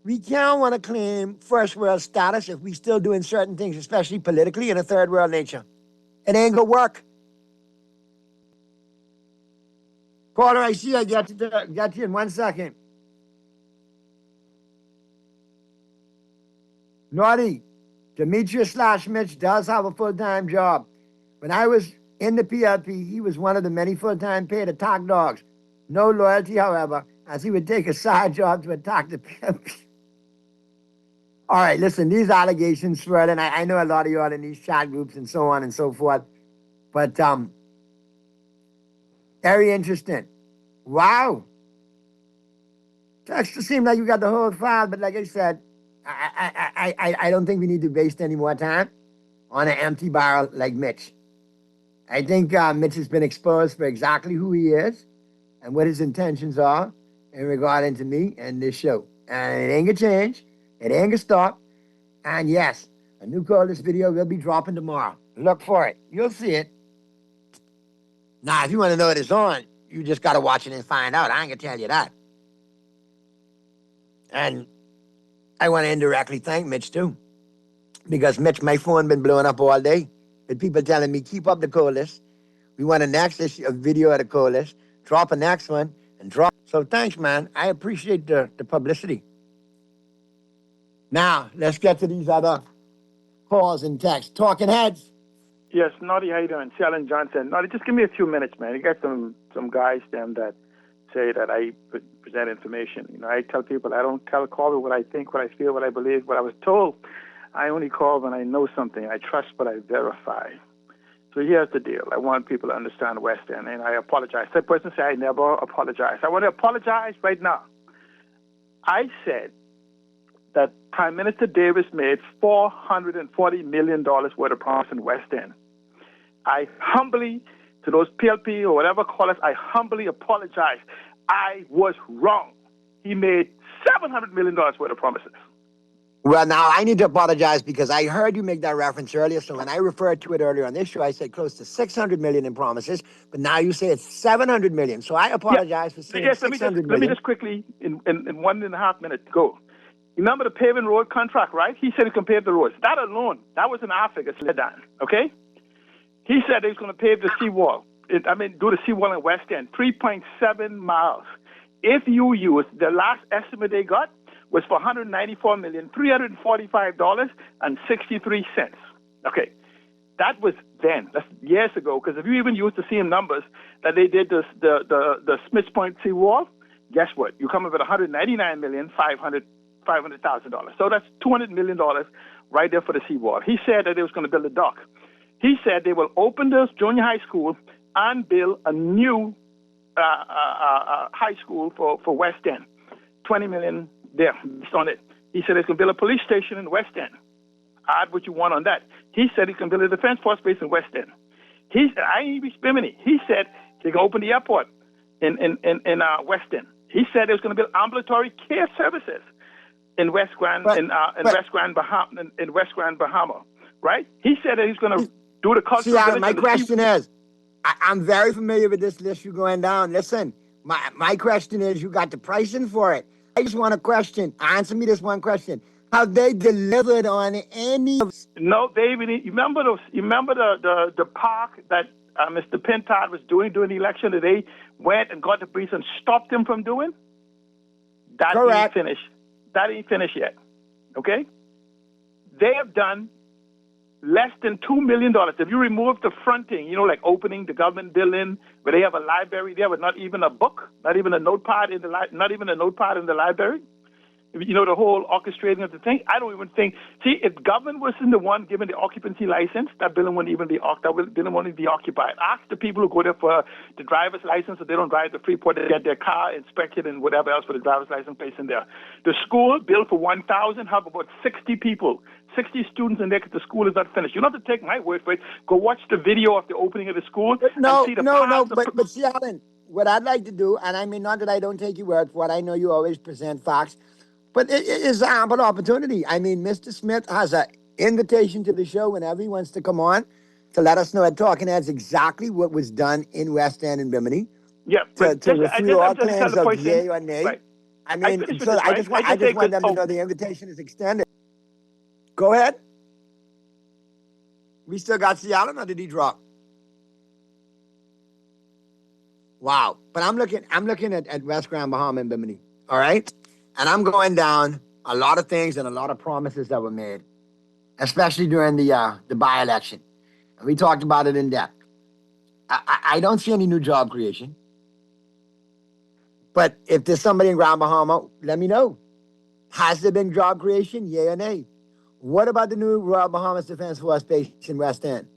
We can't want to claim first world status if we still doing certain things, especially politically, in a third world nature. It ain't gonna work. Caller, I see I got you in 1 second. Naughty, Demetrius/Mitch does have a full-time job. When I was in the PLP, he was one of the many full-time paid attack dogs. No loyalty, however, as he would take a side job to attack the PLP. All right, listen, these allegations swirling. I know a lot of you are in these chat groups and so on and so forth. But very interesting. Wow. Text seems like you got the whole file, but like I said, I don't think we need to waste any more time on an empty barrel like Mitch. I think Mitch has been exposed for exactly who he is and what his intentions are in regarding to me and this show. And it ain't gonna change. It ain't gonna stop. And yes, a new Coldest video will be dropping tomorrow. Look for it. You'll see it. Now, if you want to know what it's on, you just got to watch it and find out. I ain't gonna tell you that. And I want to indirectly thank Mitch, too. Because, Mitch, my phone been blowing up all day with people telling me, keep up the Coldest. We want a next issue, a video of the Coldest. Drop a next one and drop. So thanks, man. I appreciate the publicity. Now, let's get to these other calls and texts. Talking Heads. Yes, Naughty, how you doing? Alan Johnson. Naughty, just give me a few minutes, man. You got some guys, them, that say that I present information. You know, I tell people I don't call me what I think, what I feel, what I believe, what I was told. I only call when I know something. I trust what I verify. So here's the deal. I want people to understand West End, and I apologize. That person say I never apologize. I want to apologize right now. I said that Prime Minister Davis made $440 million worth of promise in West End. I humbly, to those PLP or whatever call us, I humbly apologize. I was wrong. He made $700 million worth of promises. Well, now I need to apologize because I heard you make that reference earlier. So when I referred to it earlier on this show, I said close to $600 million in promises, but now you say it's $700 million. So I apologize for saying $600 million. Let me just quickly, in 1.5 minutes, go. You remember the paving road contract, right? He said he can pave the roads. That alone, that was in our figures, okay? He said he was going to pave the seawall. Do the seawall in West End, 3.7 miles. If you use the last estimate they got, was for $194,345.63. Okay, that was then. That's years ago. Because if you even use the same numbers that they did the Smiths Point seawall, guess what? You come up with $199,500,000. So that's $200 million right there for the seawall. He said that they was going to build a dock. He said they will open this junior high school and build a new high school for West End. $20 million. There, based on it. He said he's going to build a police station in West End. Add what you want on that. He said he's going to build a defense force base in West End. He said, I ain't even Bimini. He said he's going to open the airport in West End. He said he was going to build ambulatory care services in West Grand, West Grand, Bahama, right? He said that he's going to do the cultural. See, my question is, I'm very familiar with this list you're going down. Listen, my question is, you got the pricing for it. I just want a question. Answer me this one question. Have they delivered on any? No, David. You remember those? You remember the park that Mr. Pintard was doing during the election that they went and got the police and stopped him from doing? That ain't finished. That ain't finished yet. Okay? They have done less than $2 million. If you remove the fronting, like opening the government building where they have a library there with not even a book, not even a notepad in the library. The whole orchestrating of the thing. I don't even think. See, if government wasn't the one giving the occupancy license, that building wouldn't even be occupied. Ask the people who go there for the driver's license, if they don't drive to Freeport, they get their car inspected and whatever else for the driver's license place in there. The school built for 1,000 have about 60 people, 60 students in there because the school is not finished. You don't have to take my word for it. Go watch the video of the opening of the school. But see, Alan, what I'd like to do, and I mean not that I don't take your word for it, I know you always present facts. But it is an ample opportunity. I mean, Mr. Smith has an invitation to the show whenever he wants to come on to let us know at Talking Heads exactly what was done in West End and Bimini. Yeah. To refute all claims of yay or nay. Right. I mean, I just want them to know the invitation is extended. Go ahead. We still got Seattle, or did he drop? Wow. But I'm looking at West Grand, Bahama, and Bimini. All right? And I'm going down a lot of things and a lot of promises that were made, especially during the by-election. And we talked about it in depth. I don't see any new job creation. But if there's somebody in Grand Bahama, let me know. Has there been job creation, yay or nay? What about the new Royal Bahamas Defense Force base in West End?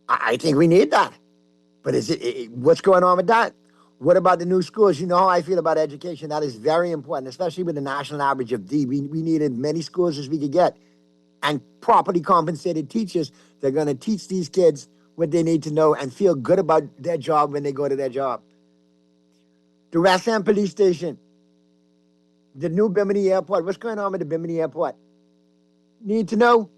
I think we need that. But what's going on with that? What about the new schools? You know how I feel about education. That is very important, especially with the national average of D. We need as many schools as we could get. And properly compensated teachers that are going to teach these kids what they need to know and feel good about their job when they go to their job. The West End Police Station. The new Bimini Airport. What's going on with the Bimini Airport? Need to know.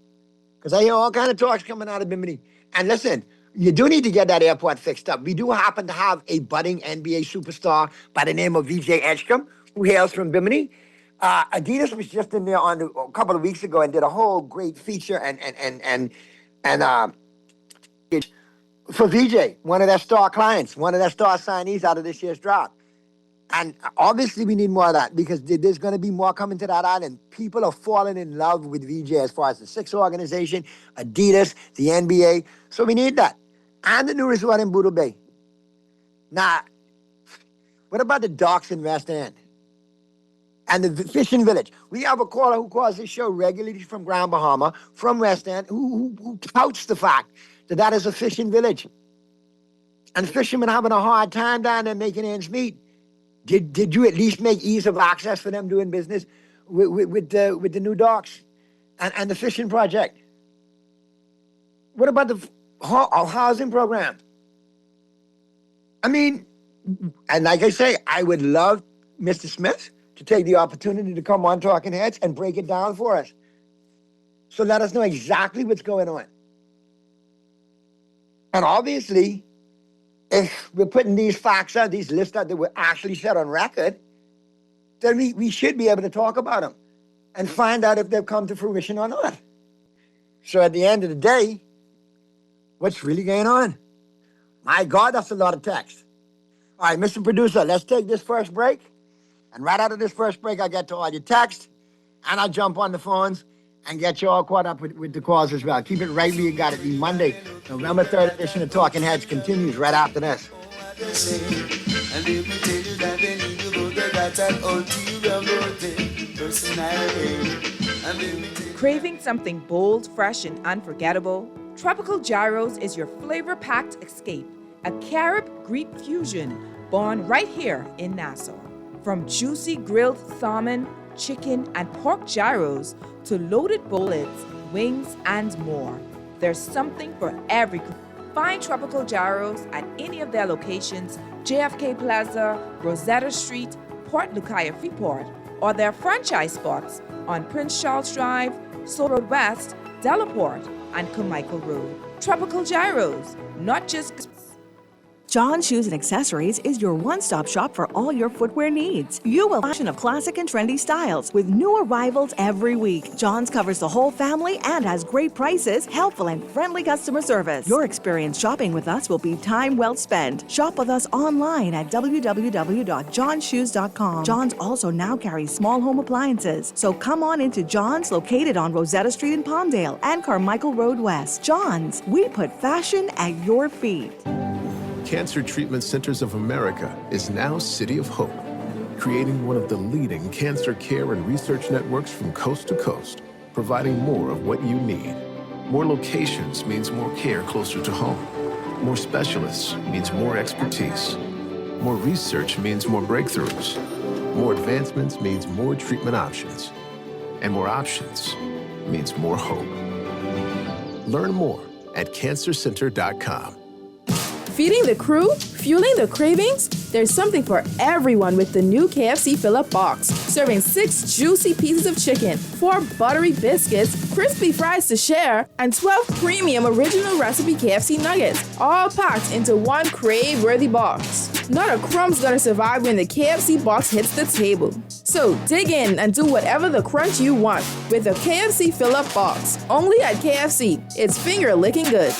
Because I hear all kind of talks coming out of Bimini. And listen, you do need to get that airport fixed up. We do happen to have a budding NBA superstar by the name of VJ Edgecombe, who hails from Bimini. Adidas was just in there a couple of weeks ago and did a whole great feature and for VJ, one of their star clients, one of their star signees out of this year's draft. And obviously we need more of that because there's going to be more coming to that island. People are falling in love with VJ as far as the Six organization, Adidas, the NBA. So we need that. And the new resort in Boodle Bay. Now, what about the docks in West End? And the fishing village? We have a caller who calls this show regularly from Grand Bahama, from West End, who touts the fact that that is a fishing village. And fishermen having a hard time down there making ends meet. Did you at least make ease of access for them doing business? with the new docks and the fishing project? What about the housing program? I mean, and like I say, I would love Mr. Smith to take the opportunity to come on Talking Heads and break it down for us. So let us know exactly what's going on. And obviously, if we're putting these facts out, these lists out that were actually set on record, then we should be able to talk about them and find out if they've come to fruition or not. So at the end of the day, what's really going on? My God, that's a lot of text. All right, Mr. Producer, let's take this first break. And right out of this first break, I'll get to all your text, and I'll jump on the phones and get you all caught up with the calls as well. Keep it right where you got it. The Monday, November 3rd edition of Talking Heads continues right after this. And let me tell you that they need to go, they got an ulterior motive, personality. Craving something bold, fresh, and unforgettable? Tropical Gyros is your flavor-packed escape, a Carib-Greek fusion born right here in Nassau. From juicy grilled salmon, chicken, and pork gyros to loaded bullets, wings, and more, there's something for every. Find Tropical Gyros at any of their locations, JFK Plaza, Rosetta Street, Port Lucaya Freeport, or their franchise spots on Prince Charles Drive, Soto West, Delaport, and Carmichael Road. Tropical Gyros, not just... John Shoes and Accessories is your one-stop shop for all your footwear needs. You will find a fashion of classic and trendy styles with new arrivals every week. John's covers the whole family and has great prices, helpful and friendly customer service. Your experience shopping with us will be time well spent. Shop with us online at www.johnshoes.com. John's also now carries small home appliances. So come on into John's, located on Rosetta Street in Palmdale and Carmichael Road West. John's, we put fashion at your feet. Cancer Treatment Centers of America is now City of Hope, creating one of the leading cancer care and research networks from coast to coast, providing more of what you need. More locations means more care closer to home. More specialists means more expertise. More research means more breakthroughs. More advancements means more treatment options. And more options means more hope. Learn more at cancercenter.com. Feeding the crew? Fueling the cravings? There's something for everyone with the new KFC Fill-Up Box. Serving 6 juicy pieces of chicken, 4 buttery biscuits, crispy fries to share, and 12 premium original recipe KFC nuggets. All packed into one crave-worthy box. Not a crumb's gonna survive when the KFC box hits the table. So dig in and do whatever the crunch you want with the KFC Fill-Up Box. Only at KFC. It's finger-licking good.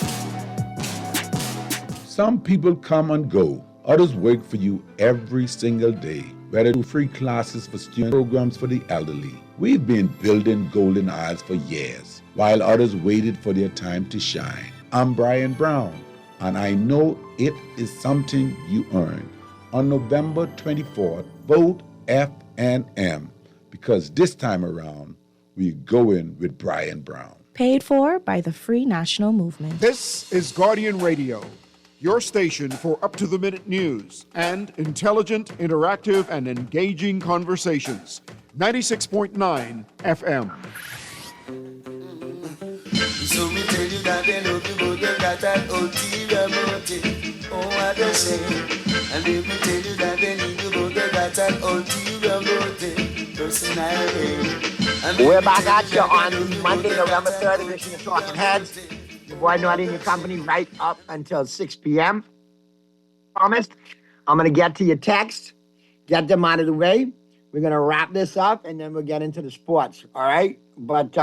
Some people come and go. Others work for you every single day. Whether through free classes for student programs for the elderly. We've been building golden aisles for years, while others waited for their time to shine. I'm Brian Brown, and I know it is something you earned. On November 24th, vote FNM, because this time around, we're going with Brian Brown. Paid for by the Free National Movement. This is Guardian Radio, your station for up-to-the-minute news and intelligent, interactive, and engaging conversations. 96.9 FM. So me tell you that they love you, but they got that ulterior motive. Oh, what they say. And let me tell you that they need you, but they got that ulterior motive. Personality. We're back at you on Monday, November 3rd edition of Talking Heads. Your boy Naughty in your company right up until 6 p.m. Promised. I'm going to get to your text, get them out of the way. We're going to wrap this up, and then we'll get into the sports, all right? But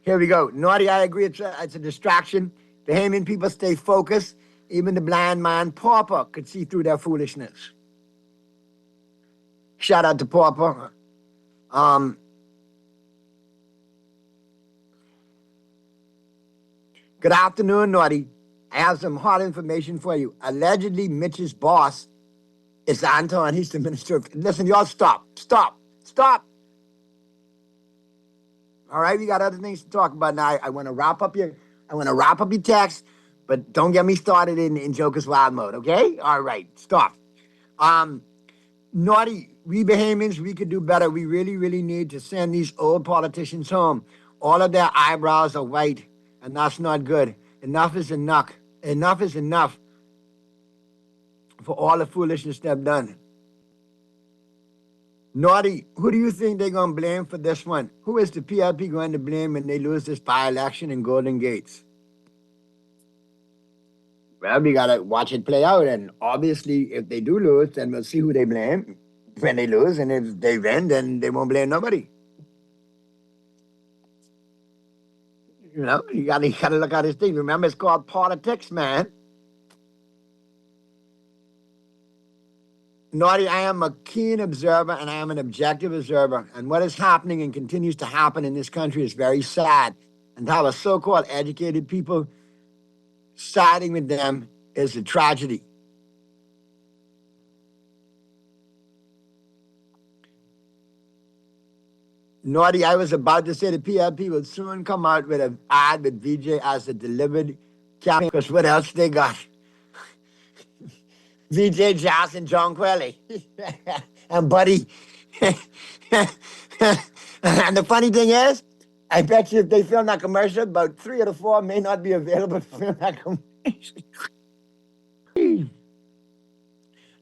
here we go. Naughty, I agree, it's a distraction. Bahamian people stay focused. Even the blind man, Pauper, could see through their foolishness. Shout out to Pauper. Good afternoon, Naughty. I have some hot information for you. Allegedly, Mitch's boss is Anton. He's the minister of... Listen, y'all, stop. All right, we got other things to talk about now. I want to wrap up your text, but don't get me started in Joker's Wild mode, okay? All right, stop. Naughty, we Bahamians, we could do better. We really, really need to send these old politicians home. All of their eyebrows are white, and that's not good. Enough is enough. Enough is enough for all the foolishness they've done. Naughty, who do you think they're going to blame for this one? Who is the PLP going to blame when they lose this by-election in Golden Gates? Well, we got to watch it play out, and obviously, if they do lose, then we'll see who they blame when they lose, and if they win, then they won't blame nobody. You know, you got to look at this thing. Remember, it's called politics, man. Naughty, I am a keen observer and I am an objective observer. And what is happening and continues to happen in this country is very sad. And to have a so-called educated people siding with them is a tragedy. Naughty, I was about to say the PLP will soon come out with an ad with VJ as a delivered campaign, because what else they got? VJ Jazz and John Quelly. And Buddy. And the funny thing is, I bet you if they film that commercial, about 3 of the 4 may not be available to film that commercial.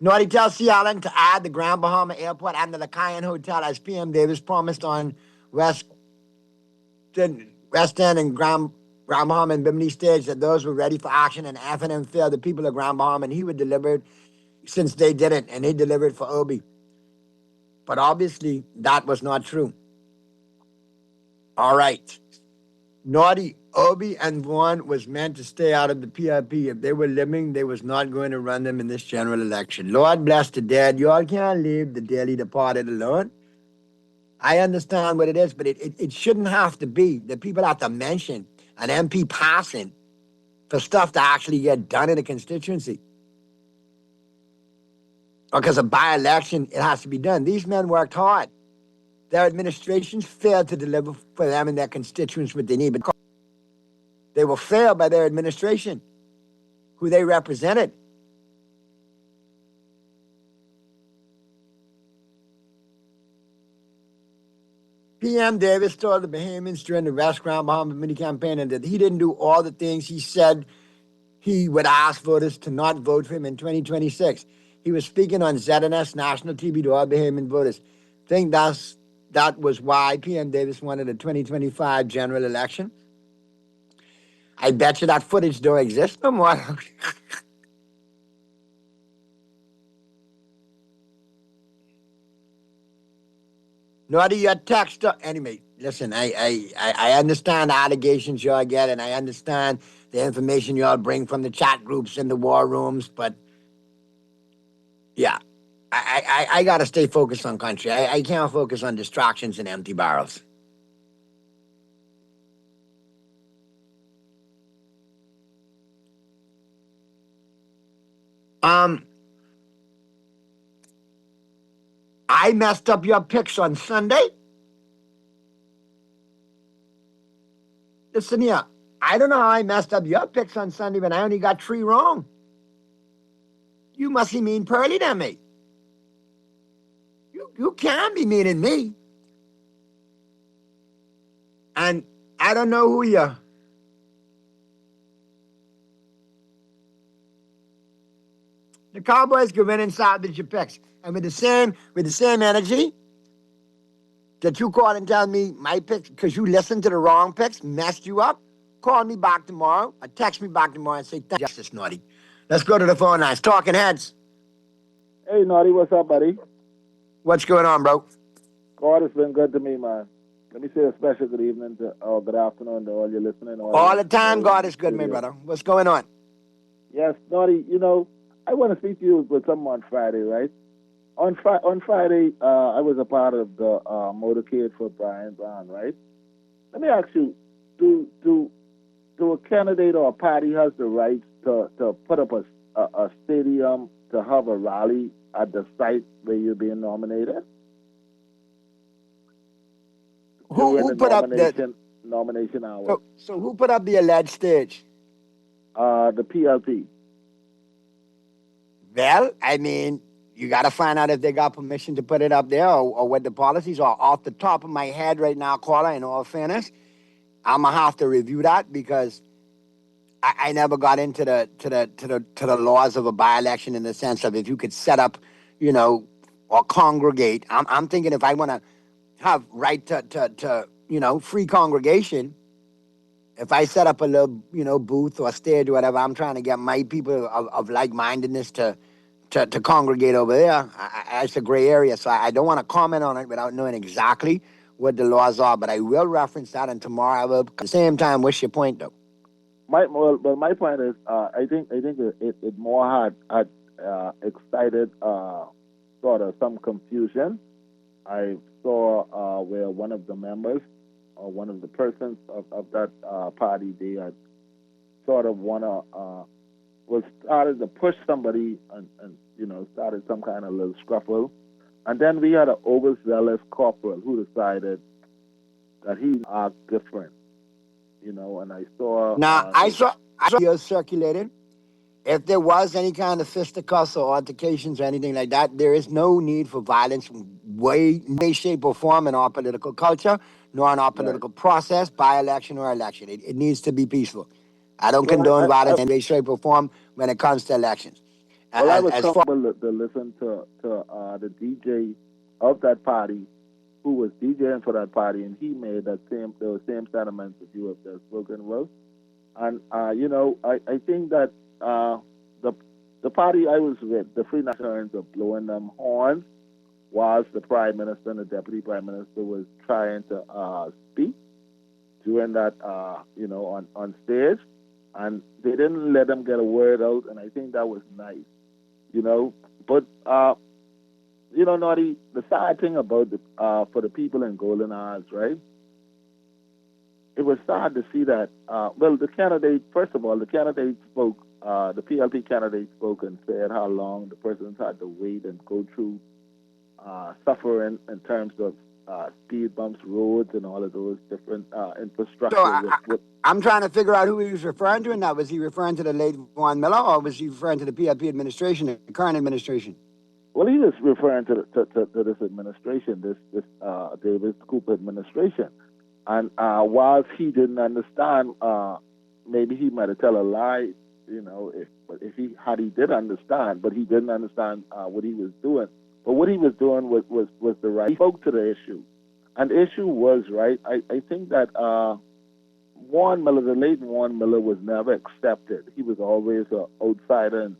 Naughty, tell C. Allen to add the Grand Bahama Airport and the Lacayan Hotel as PM Davis promised on West End and Grand Bahama and Bimini stage that those were ready for action, and FNM failed the people of Grand Bahama, and he would deliver it since they didn't, and he delivered for Obi. But obviously, that was not true. All right. Naughty, Obi and Vaughn was meant to stay out of the PRP. If they were living, they was not going to run them in this general election. Lord bless the dead. You all can't leave the dearly departed alone. I understand what it is, but it shouldn't have to be that people have to mention an MP passing for stuff to actually get done in a constituency. Because a by-election, it has to be done. These men worked hard. Their administrations failed to deliver for them and their constituents what they need. But they were failed by their administration, who they represented. PM Davis told the Bahamians during the West Grand Bahama mini campaign that he didn't do all the things he said he would ask voters to not vote for him in 2026. He was speaking on ZNS national TV to all Bahamian voters. I think that was why PM Davis wanted a 2025 general election. I bet you that footage don't exist no more. Naughty, your text. Anyway, listen, I understand the allegations y'all get, and I understand the information y'all bring from the chat groups and the war rooms, but yeah, I got to stay focused on country. I can't focus on distractions and empty barrels. I messed up your picks on Sunday. Listen here, I don't know how I messed up your picks on Sunday when I only got 3 wrong. You must be mean Pearly to me. You can't be meaning me. And I don't know who you. The Cowboys go in and salvage your picks. And with the same energy that you call and tell me my picks, because you listened to the wrong picks, messed you up, call me back tomorrow or text me back tomorrow and say, thank you, Justice Naughty. Let's go to the phone lines. Talking Heads. Hey, Naughty, what's up, buddy? What's going on, bro? God has been good to me, man. Let me say a special good evening or good afternoon to all you listening. All the time, God is good, my brother. What's going on? Yes, Naughty, I want to speak to you with something on Friday, right? On Friday, I was a part of the motorcade for Brian Brown, right? Let me ask you, do a candidate or a party has the right to put up a stadium to have a rally at the site where you're being nominated? Who put up the nomination hour? So who put up the alleged stage? The PLP. Well, I mean, You got to find out if they got permission to put it up there or what the policies are. Off the top of my head right now, caller, in all fairness, I'm gonna have to review that because I never got into the laws of a by-election in the sense of if you could set up, or congregate. I'm thinking if I want to have right to free congregation, if I set up a little, booth or stage or whatever, I'm trying to get my people of like-mindedness to congregate over there. It's a gray area, so I don't want to comment on it without knowing exactly what the laws are, but I will reference that, and tomorrow I will. At the same time, what's your point, though? My point is, I think it more had excited sort of some confusion. I saw where one of the members or one of the persons of that party, they had sort of started to push somebody and started some kind of little scuffle. And then we had an overzealous corporal who decided that he acted different, and I saw... Now, I saw videos circulated. If there was any kind of fisticuffs or altercations or anything like that, there is no need for violence in way, shape, or form in our political culture, nor in our political process, by-election or election. It needs to be peaceful. I don't condone violence in way, shape, or form when it comes to elections. Well, I was comfortable to listen to the DJ of that party who was DJing for that party, and he made those same sentiments that you have just spoken with. And, I think that the party I was with, the Free Nationals, of blowing them horns, was the Prime Minister and the Deputy Prime Minister was trying to speak during that, on stage. And they didn't let them get a word out, and I think that was nice, But, Naughty, the sad thing about for the people in Golden Isles, right? It was sad to see that, the candidate, first of all, the candidate spoke, the PLP candidate spoke and said how long the persons had to wait and go through suffering in terms of speed bumps, roads, and all of those different infrastructure. So I'm trying to figure out who he was referring to, and now was he referring to the late Vaughn Miller, or was he referring to the PLP administration, the current administration? Well, he was referring to this administration, this David Cooper administration, and whilst he didn't understand, maybe he might have tell a lie, if he did understand, but he didn't understand what he was doing. But what he was doing was the right. He spoke to the issue. And the issue was, right, I think that Warren Miller, the late Warren Miller, was never accepted. He was always an outsider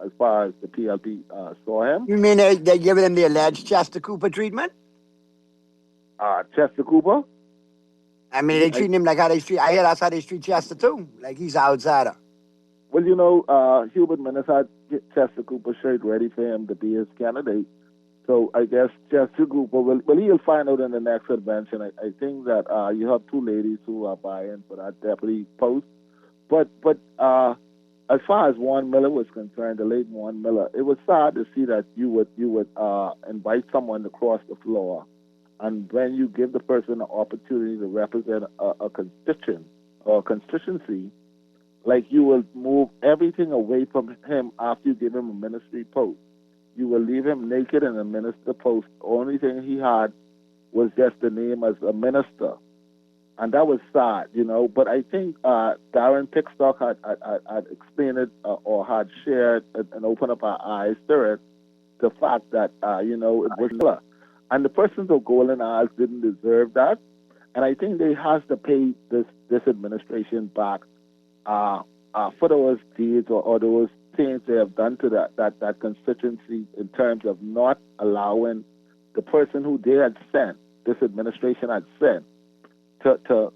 as far as the PLP saw him. You mean they're giving him the alleged Chester Cooper treatment? Chester Cooper? I mean, they treat him like how they treat... I hear that's how they treat Chester, too. Like he's an outsider. Well, Hubert Minnis had Chester Cooper straight ready for him to be his candidate. So I guess Chester Cooper, he'll find out in the next convention. I think that you have two ladies who are vying for that deputy post. But as far as Warren Miller was concerned, the late Warren Miller, it was sad to see that you would invite someone to cross the floor, and when you give the person an opportunity to represent a constituent or constituency, like you will move everything away from him after you give him a ministry post. You will leave him naked in a minister post. The only thing he had was just the name as a minister. And that was sad, But I think Darren Pickstock had explained it or had shared and opened up our eyes to it, the fact that, it was Miller. And the persons of Golden Isles didn't deserve that. And I think they have to pay this administration back for those deeds or those things they have done to that constituency in terms of not allowing the person who they had sent, this administration had sent, to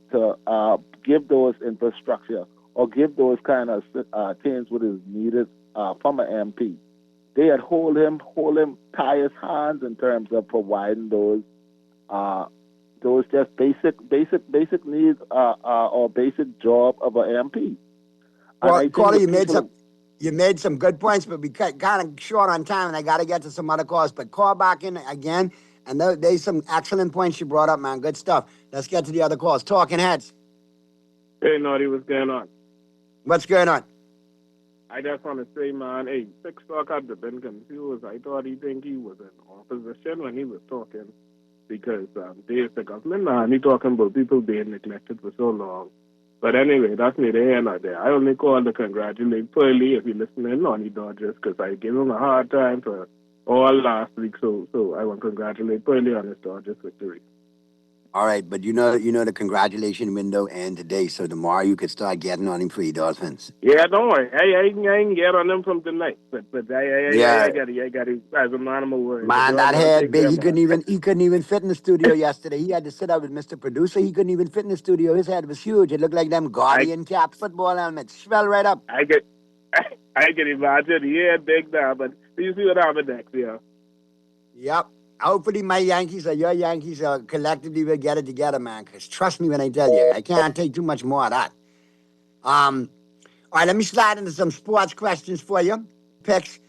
give those infrastructure or give those kind of things what is needed from an MP. They had hold him, tie his hands in terms of providing those just basic needs or basic job of an MP. Well, Corley, you made some good points, but we kind of short on time, and I got to get to some other calls. But call back in again, and there's some excellent points you brought up, man. Good stuff. Let's get to the other calls. Talking Heads. Hey, Naughty, what's going on? What's going on? I just want to say, man, hey, Six Talk had been confused. I thought he was in opposition when he was talking because there's the government, man. He talking about people being neglected for so long. But anyway, that's neither here nor there. I only called to congratulate Pearly if you're listening on the Dodgers because I gave him a hard time for all last week. So I want to congratulate Pearly on his Dodgers victory. All right, but you know the congratulation window ends today, so tomorrow you could start getting on him for your Dolphins. Yeah, don't worry. I can get on him from tonight, but I got it. As a man, I'm a worry. Man, that head big. He couldn't even fit in the studio yesterday. He had to sit up with Mr. Producer. He couldn't even fit in the studio. His head was huge. It looked like them Guardian cap football helmets. Swell right up. I can imagine. He had big now, but you see what happened next year. Yep. Hopefully my Yankees or your Yankees collectively will get it together, man. Because trust me when I tell you, I can't take too much more of that. All right, let me slide into some sports questions for you, picks.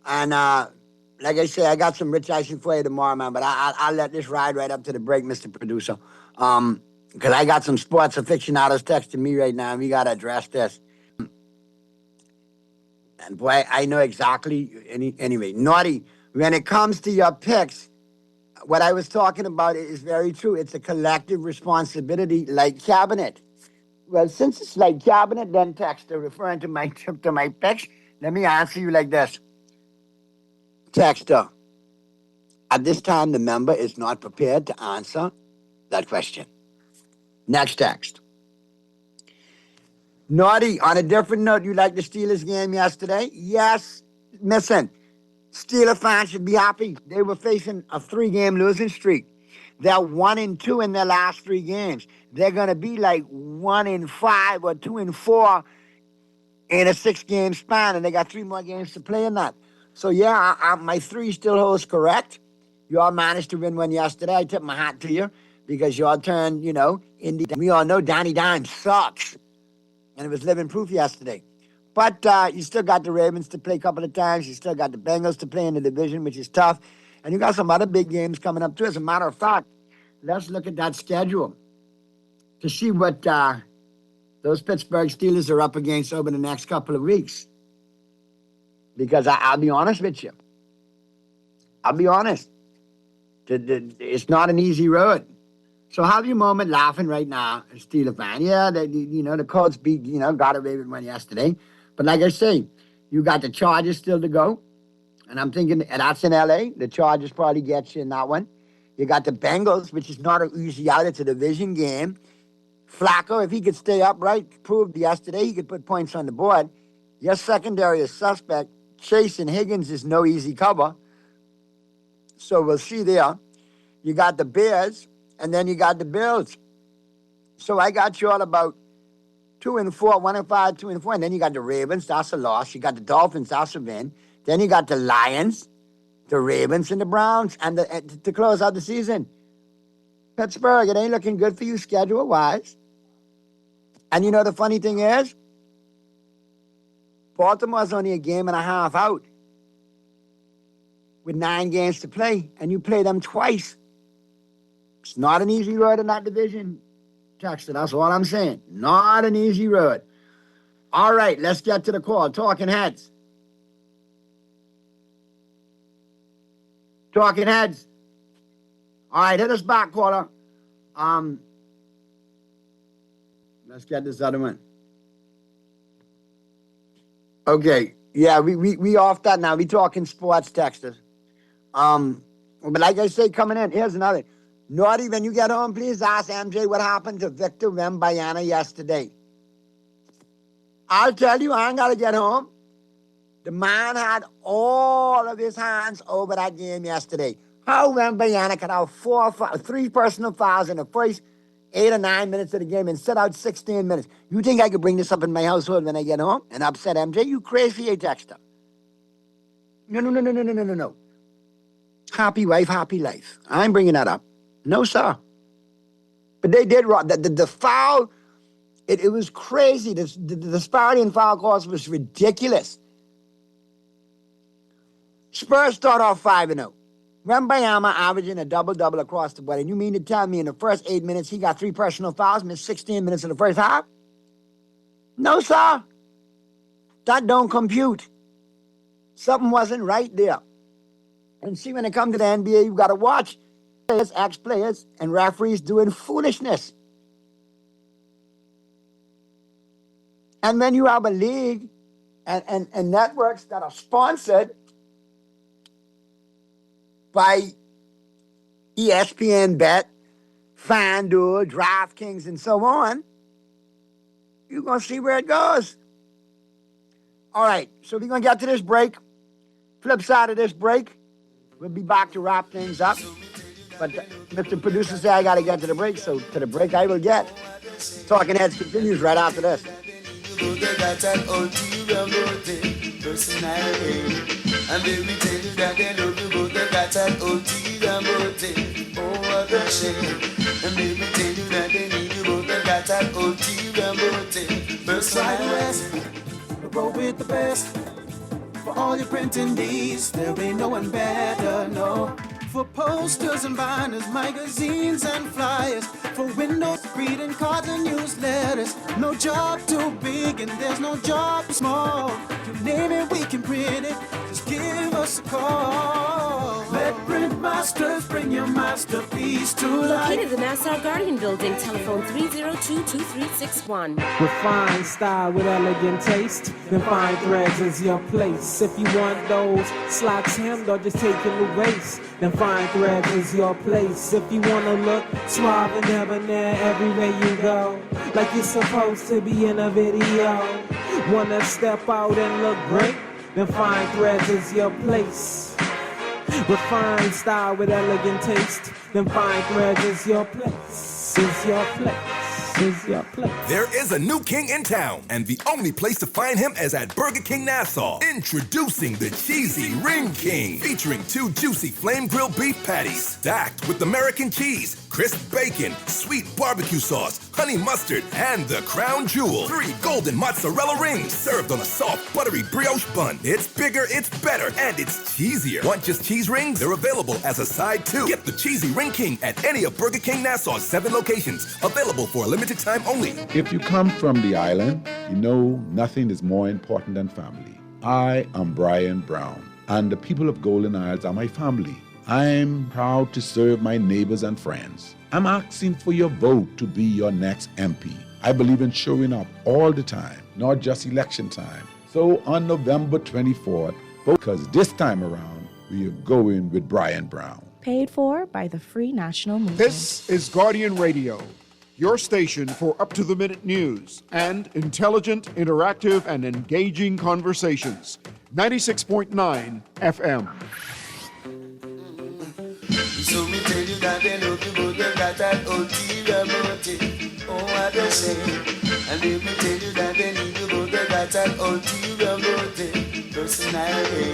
And like I say, I got some rich icing for you tomorrow, man. But I'll let this ride right up to the break, Mr. Producer. Because I got some sports aficionados texting me right now, and we got to address this. And boy, I know exactly. Anyway, Naughty, when it comes to your picks, what I was talking about is very true. It's a collective responsibility like cabinet. Well, since it's like cabinet, then Texter, referring to my picks, let me answer you like this. Texter, at this time, the member is not prepared to answer that question. Next text. Naughty, on a different note, you like the Steelers game yesterday? Yes, missing. Steeler fans should be happy. They were facing a 3-game losing streak. They're 1-2 in their last 3 games. They're going to be like 1-5 or 2-4 in a 6-game span, and they got 3 more games to play in that. So, yeah, my 3 still holds correct. You all managed to win one yesterday. I tip my hat to you because you all turned, we all know Danny Dimes sucks. And it was living proof yesterday. But you still got the Ravens to play a couple of times. You still got the Bengals to play in the division, which is tough. And you got some other big games coming up, too. As a matter of fact, let's look at that schedule to see what those Pittsburgh Steelers are up against over the next couple of weeks. Because I'll be honest with you. I'll be honest. It's not an easy road. So have your moment laughing right now, Steeler fan. Yeah, the Colts beat, got away with one yesterday. But like I say, you got the Chargers still to go. And I'm thinking, and that's in L.A. The Chargers probably gets you in that one. You got the Bengals, which is not an easy out. It's a division game. Flacco, if he could stay upright, proved yesterday he could put points on the board. Your secondary is suspect. Chase and Higgins is no easy cover. So we'll see there. You got the Bears, and then you got the Bills. So I got you all about 2-4, 1-5, 2-4, and then you got the Ravens, that's a loss. You got the Dolphins, that's a win. Then you got the Lions, the Ravens, and the Browns, and to close out the season. Pittsburgh, it ain't looking good for you schedule-wise. And the funny thing is, Baltimore's only a game and a half out with 9 games to play, and you play them twice. It's not an easy road in that division, Texter. That's all I'm saying. Not an easy road. All right, let's get to the call. Talking Heads. Talking Heads. All right, hit us back, caller. Let's get this other one. Okay, yeah, we off that now. We talking sports, Texter. But like I say, coming in, here's another. Naughty, when you get home, please ask MJ what happened to Victor Wembanyama yesterday. I'll tell you, I ain't got to get home. The man had all of his hands over that game yesterday. How Wembanyama could have 3 personal fouls in the first 8 or 9 minutes of the game and sit out 16 minutes. You think I could bring this up in my household when I get home and upset MJ? You crazy, Texter. No. Happy wife, happy life. I ain't bringing that up. No, sir. But they did wrong. The foul, it was crazy. The disparity in foul calls was ridiculous. Spurs start off 5-0. Wembanyama averaging a double-double across the board. And you mean to tell me in the first 8 minutes he got 3 personal fouls, missed 16 minutes in the first half? No, sir. That don't compute. Something wasn't right there. And see, when it comes to the NBA, you've got to watch players, ex-players, and referees doing foolishness. And when you have a league and networks that are sponsored by ESPN Bet, FanDuel, DraftKings, and so on, you're going to see where it goes. All right, so we're going to get to this break. Flip side of this break, we'll be back to wrap things up. But Mr. Producer said I got to get to the break, so to the break I will get. Talking Heads continues right after this. They got an ulterior motive, personality. And they will tell you that they love you, but they got an ulterior motive. Oh, what a shame. And they will tell you that they need you, but they got an ulterior motive, personality. Roll with the best. For all your printing needs, there ain't no one better, no. For posters and banners, magazines and flyers, for windows, greeting cards and newsletters. No job too big and there's no job too small. You name it, we can print it. Just give us a call. Let Print Masters bring your masterpiece to life. Located in the Nassau Guardian Building, telephone 302-2361. Refined style with elegant taste, then Fine Threads is your place. If you want those slacks hemmed or just taking the waist, then Fine Threads is your place. If you wanna look suave and debonair everywhere you go, like you're supposed to be in a video, wanna step out and look great, then Fine Threads is your place. Refined style with elegant taste, then Fine Threads is your place. Is your place. Is your place. There is a new king in town, and the only place to find him is at Burger King Nassau. Introducing the Cheesy Ring King, featuring 2 juicy flame grilled beef patties, stacked with American cheese, crisp bacon, sweet barbecue sauce, honey mustard, and the crown jewel, 3 golden mozzarella rings, served on a soft, buttery brioche bun. It's bigger, it's better, and it's cheesier. Want just cheese rings? They're available as a side too. Get the Cheesy Ring King at any of Burger King Nassau's 7 locations, available for a limited time only. If you come from the island, you know nothing is more important than family. I am Brian Brown, and the people of Golden Isles are my family. I'm proud to serve my neighbors and friends. I'm asking for your vote to be your next MP. I believe in showing up all the time, not just election time. So on November 24th, because this time around, we are going with Brian Brown. Paid for by the Free National Movement. This is Guardian Radio, your station for up-to-the-minute news and intelligent, interactive, and engaging conversations. 96.9 FM. So me tell you that they love you, but they got that ulterior motive. Oh, what a shame. And if me tell you that they need you, but they got that ulterior motive, personality.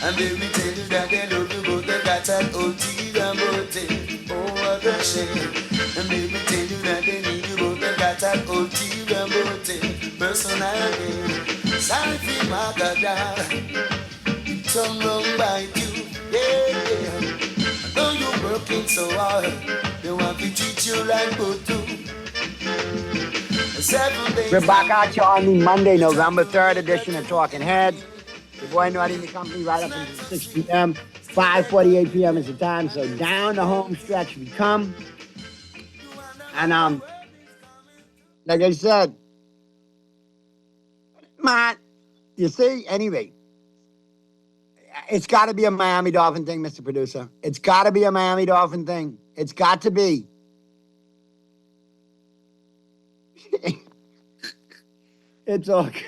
And if me tell you that they love you, but they got that ulterior motive. Oh, what a shame. And if me tell you that they need you, but they got that ulterior motive, personality. Sorry for my God, tongue wrong by you, yeah. Though you're working so hard, they want to treat you like good too. We're back at you on the Monday, November 3rd edition of Talking Heads. The boy Naughty and the company right up until 6 p.m. 5:48 p.m. is the time, so down the home stretch we come. And like I said, man, you see, anyway, it's got to be a Miami Dolphin thing, Mr. Producer. It's got to be a Miami Dolphin thing. It's got to be. It's okay.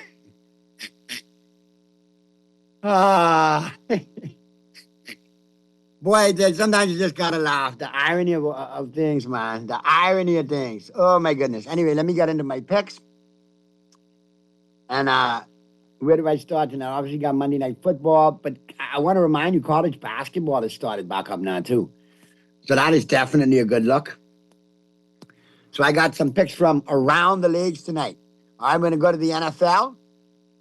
Boy, sometimes you just got to laugh. The irony of things, man. The irony of things. Oh, my goodness. Anyway, let me get into my picks. And where do I start tonight? Obviously, got Monday Night Football, but I want to remind you, college basketball has started back up now, too. So that is definitely a good look. So I got some picks from around the leagues tonight. I'm going to go to the NFL.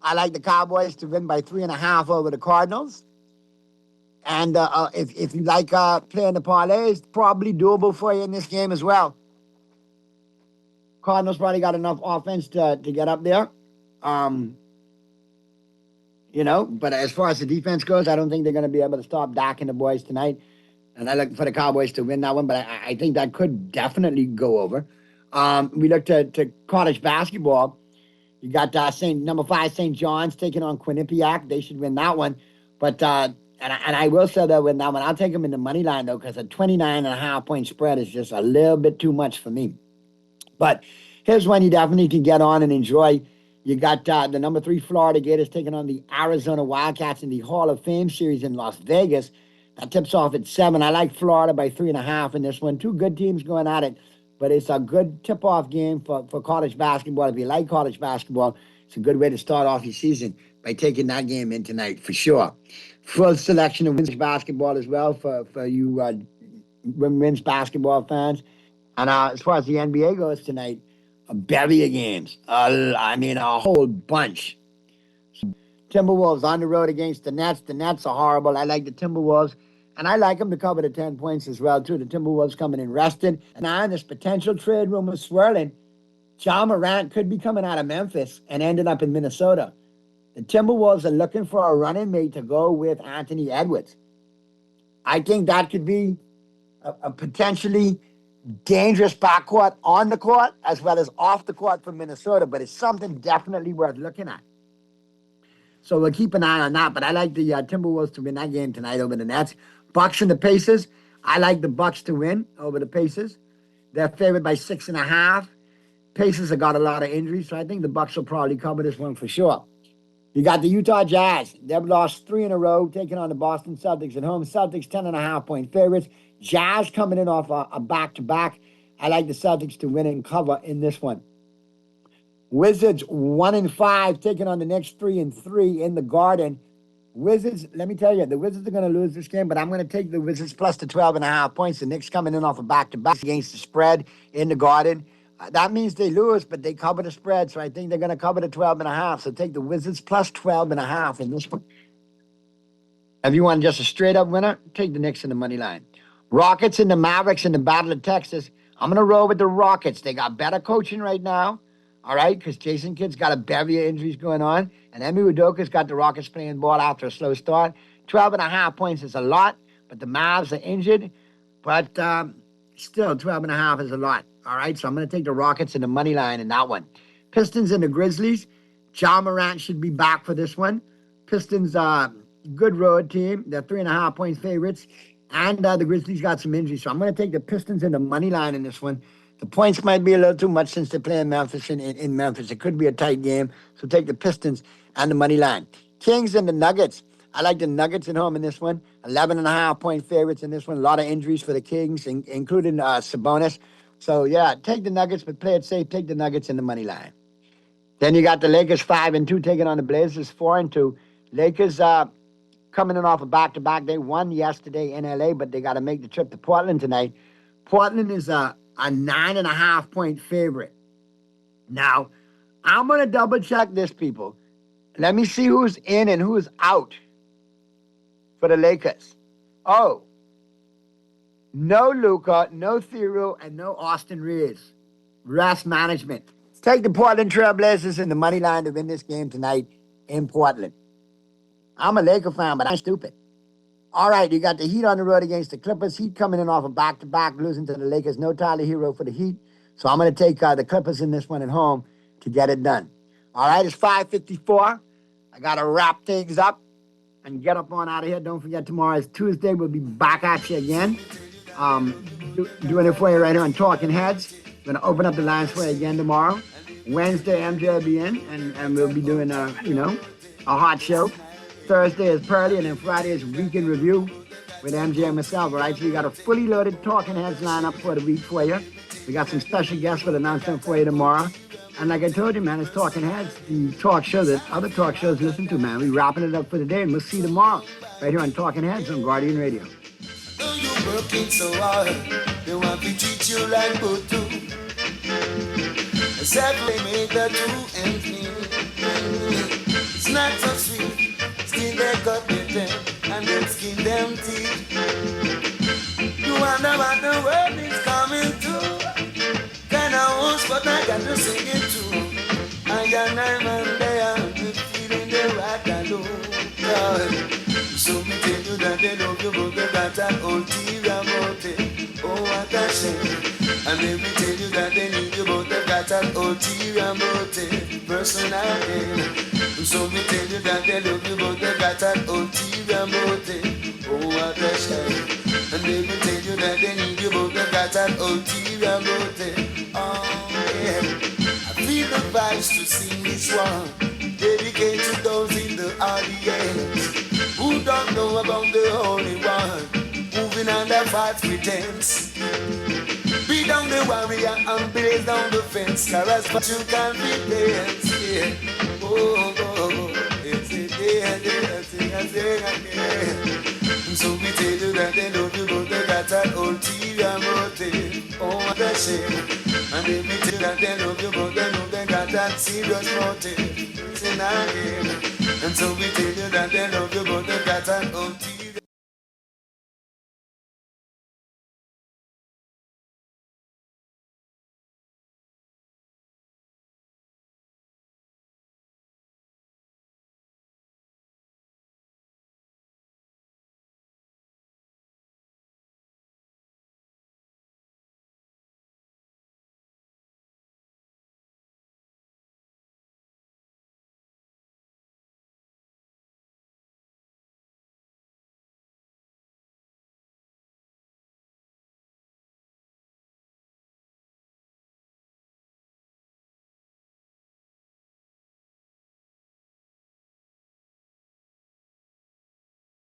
I like the Cowboys to win by 3.5 over the Cardinals. And if you like playing the parlays, probably doable for you in this game as well. Cardinals probably got enough offense to get up there. But as far as the defense goes, I don't think they're going to be able to stop Dak and the boys tonight. And I look for the Cowboys to win that one, but I think that could definitely go over. We look to college basketball. You got number 5 St. John's taking on Quinnipiac. They should win that one. But and I will say they'll win that one. I'll take them in the money line, though, because a 29.5-point spread is just a little bit too much for me. But here's one you definitely can get on and enjoy. You got the number 3 Florida Gators taking on the Arizona Wildcats in the Hall of Fame series in Las Vegas. That tips off at 7. I like Florida by 3.5 in this one. 2 good teams going at it, but it's a good tip-off game for college basketball. If you like college basketball, it's a good way to start off your season by taking that game in tonight for sure. Full selection of women's basketball as well for you women's basketball fans. And as far as the NBA goes tonight, a bevy of games. A whole bunch. Timberwolves on the road against the Nets. The Nets are horrible. I like the Timberwolves. And I like them to cover the 10 points as well, too. The Timberwolves coming in rested. And now this potential trade rumor swirling. Ja Morant could be coming out of Memphis and ending up in Minnesota. The Timberwolves are looking for a running mate to go with Anthony Edwards. I think that could be a potentially dangerous backcourt on the court as well as off the court for Minnesota, but it's something definitely worth looking at. So we'll keep an eye on that, but I like the Timberwolves to win that game tonight over the Nets. Bucks and the Pacers. I like the Bucks to win over the Pacers. They're favored by 6.5. Pacers have got a lot of injuries, so I think the Bucks will probably cover this one for sure. You got the Utah Jazz. They've lost 3 in a row, taking on the Boston Celtics at home. Celtics 10.5-point favorites. Jazz coming in off a back-to-back. I like the Celtics to win and cover in this one. Wizards 1-5, taking on the next 3-3 in the Garden. Wizards, let me tell you, the Wizards are going to lose this game, but I'm going to take the Wizards plus the 12.5 points. The Knicks coming in off a back-to-back against the spread in the Garden. That means they lose, but they cover the spread, so I think they're going to cover the 12.5. So take the Wizards plus 12.5 in this one. If you want just a straight-up winner, take the Knicks in the money line. Rockets and the Mavericks in the Battle of Texas. I'm going to roll with the Rockets. They got better coaching right now, all right, because Jason Kidd's got a bevy of injuries going on, and Emi Udoka's got the Rockets playing ball after a slow start. 12.5 points is a lot, but the Mavs are injured, but still 12.5 is a lot, all right? So I'm going to take the Rockets in the money line in that one. Pistons and the Grizzlies. Ja Morant should be back for this one. Pistons, good road team. They're 3.5-point favorites. And the Grizzlies got some injuries. So I'm going to take the Pistons in the money line in this one. The points might be a little too much since they're playing Memphis in Memphis. It could be a tight game. So take the Pistons and the money line. Kings and the Nuggets. I like the Nuggets at home in this one. 11.5-point favorites in this one. A lot of injuries for the Kings, including Sabonis. So, yeah, take the Nuggets, but play it safe. Take the Nuggets in the money line. Then you got the Lakers 5-2 taking on the Blazers 4-2. Lakers coming in off a back-to-back. They won yesterday in L.A., but they got to make the trip to Portland tonight. Portland is a 9.5-point favorite. Now, I'm going to double-check this, people. Let me see who's in and who's out for the Lakers. Oh, no Luka, no Thiero, and no Austin Reeves. Rest management. Take the Portland Trailblazers in the money line to win this game tonight in Portland. I'm a Laker fan, but I'm stupid. All right, you got the Heat on the road against the Clippers. Heat coming in off a back-to-back, losing to the Lakers. No Tyler Hero for the Heat. So I'm going to take the Clippers in this one at home to get it done. All right, it's 5:54. I got to wrap things up and get up on out of here. Don't forget, tomorrow is Tuesday. We'll be back at you again. Doing it for you right here on Talking Heads. We're going to open up the lines for you again tomorrow. Wednesday, MJ will be in, and we'll be doing, a hot show. Thursday is Pearly, and then Friday is Week in Review with MJ and myself, all right? So we got a fully loaded Talking Heads lineup for the week for you. We got some special guests with announcement for you tomorrow. And like I told you, man, it's Talking Heads, the talk show that other talk shows listen to, man. We're wrapping it up for the day, and we'll see you tomorrow right here on Talking Heads on Guardian Radio. Though you're working so hard, they want to treat you like good too. Sadly make the two ends meet. It's not so sweet, still they cut their teeth and then skin them teeth. You wonder what the world is coming to. Kinda host, but I got to sing it too. I got 9 man there, feeling the right alone. So me tell you that they love you, but they got an ulterior motive. Oh, what a shame. And they will tell you that they need you, but they got an ulterior motive. Personal gain. So me tell you that they love you, but they got an ulterior motive. Oh, what a shame. And they will tell you that they need you, but they got an ulterior motive. Oh, yeah. I feel the vibes to sing this one, dedicated to those in the audience who don't know about the Holy One, moving under false pretense. Be down the warrior and blaze down the fence, caress but you can't be dance. Yeah. Oh, oh, oh, it's a day. So we tell you that they love you, but they got an ulterior motive. Oh, what a shame. And they tell you that they love you, but they know they got that serious motive. It's in our game. And so we tell you that they love you, but they got an ulterior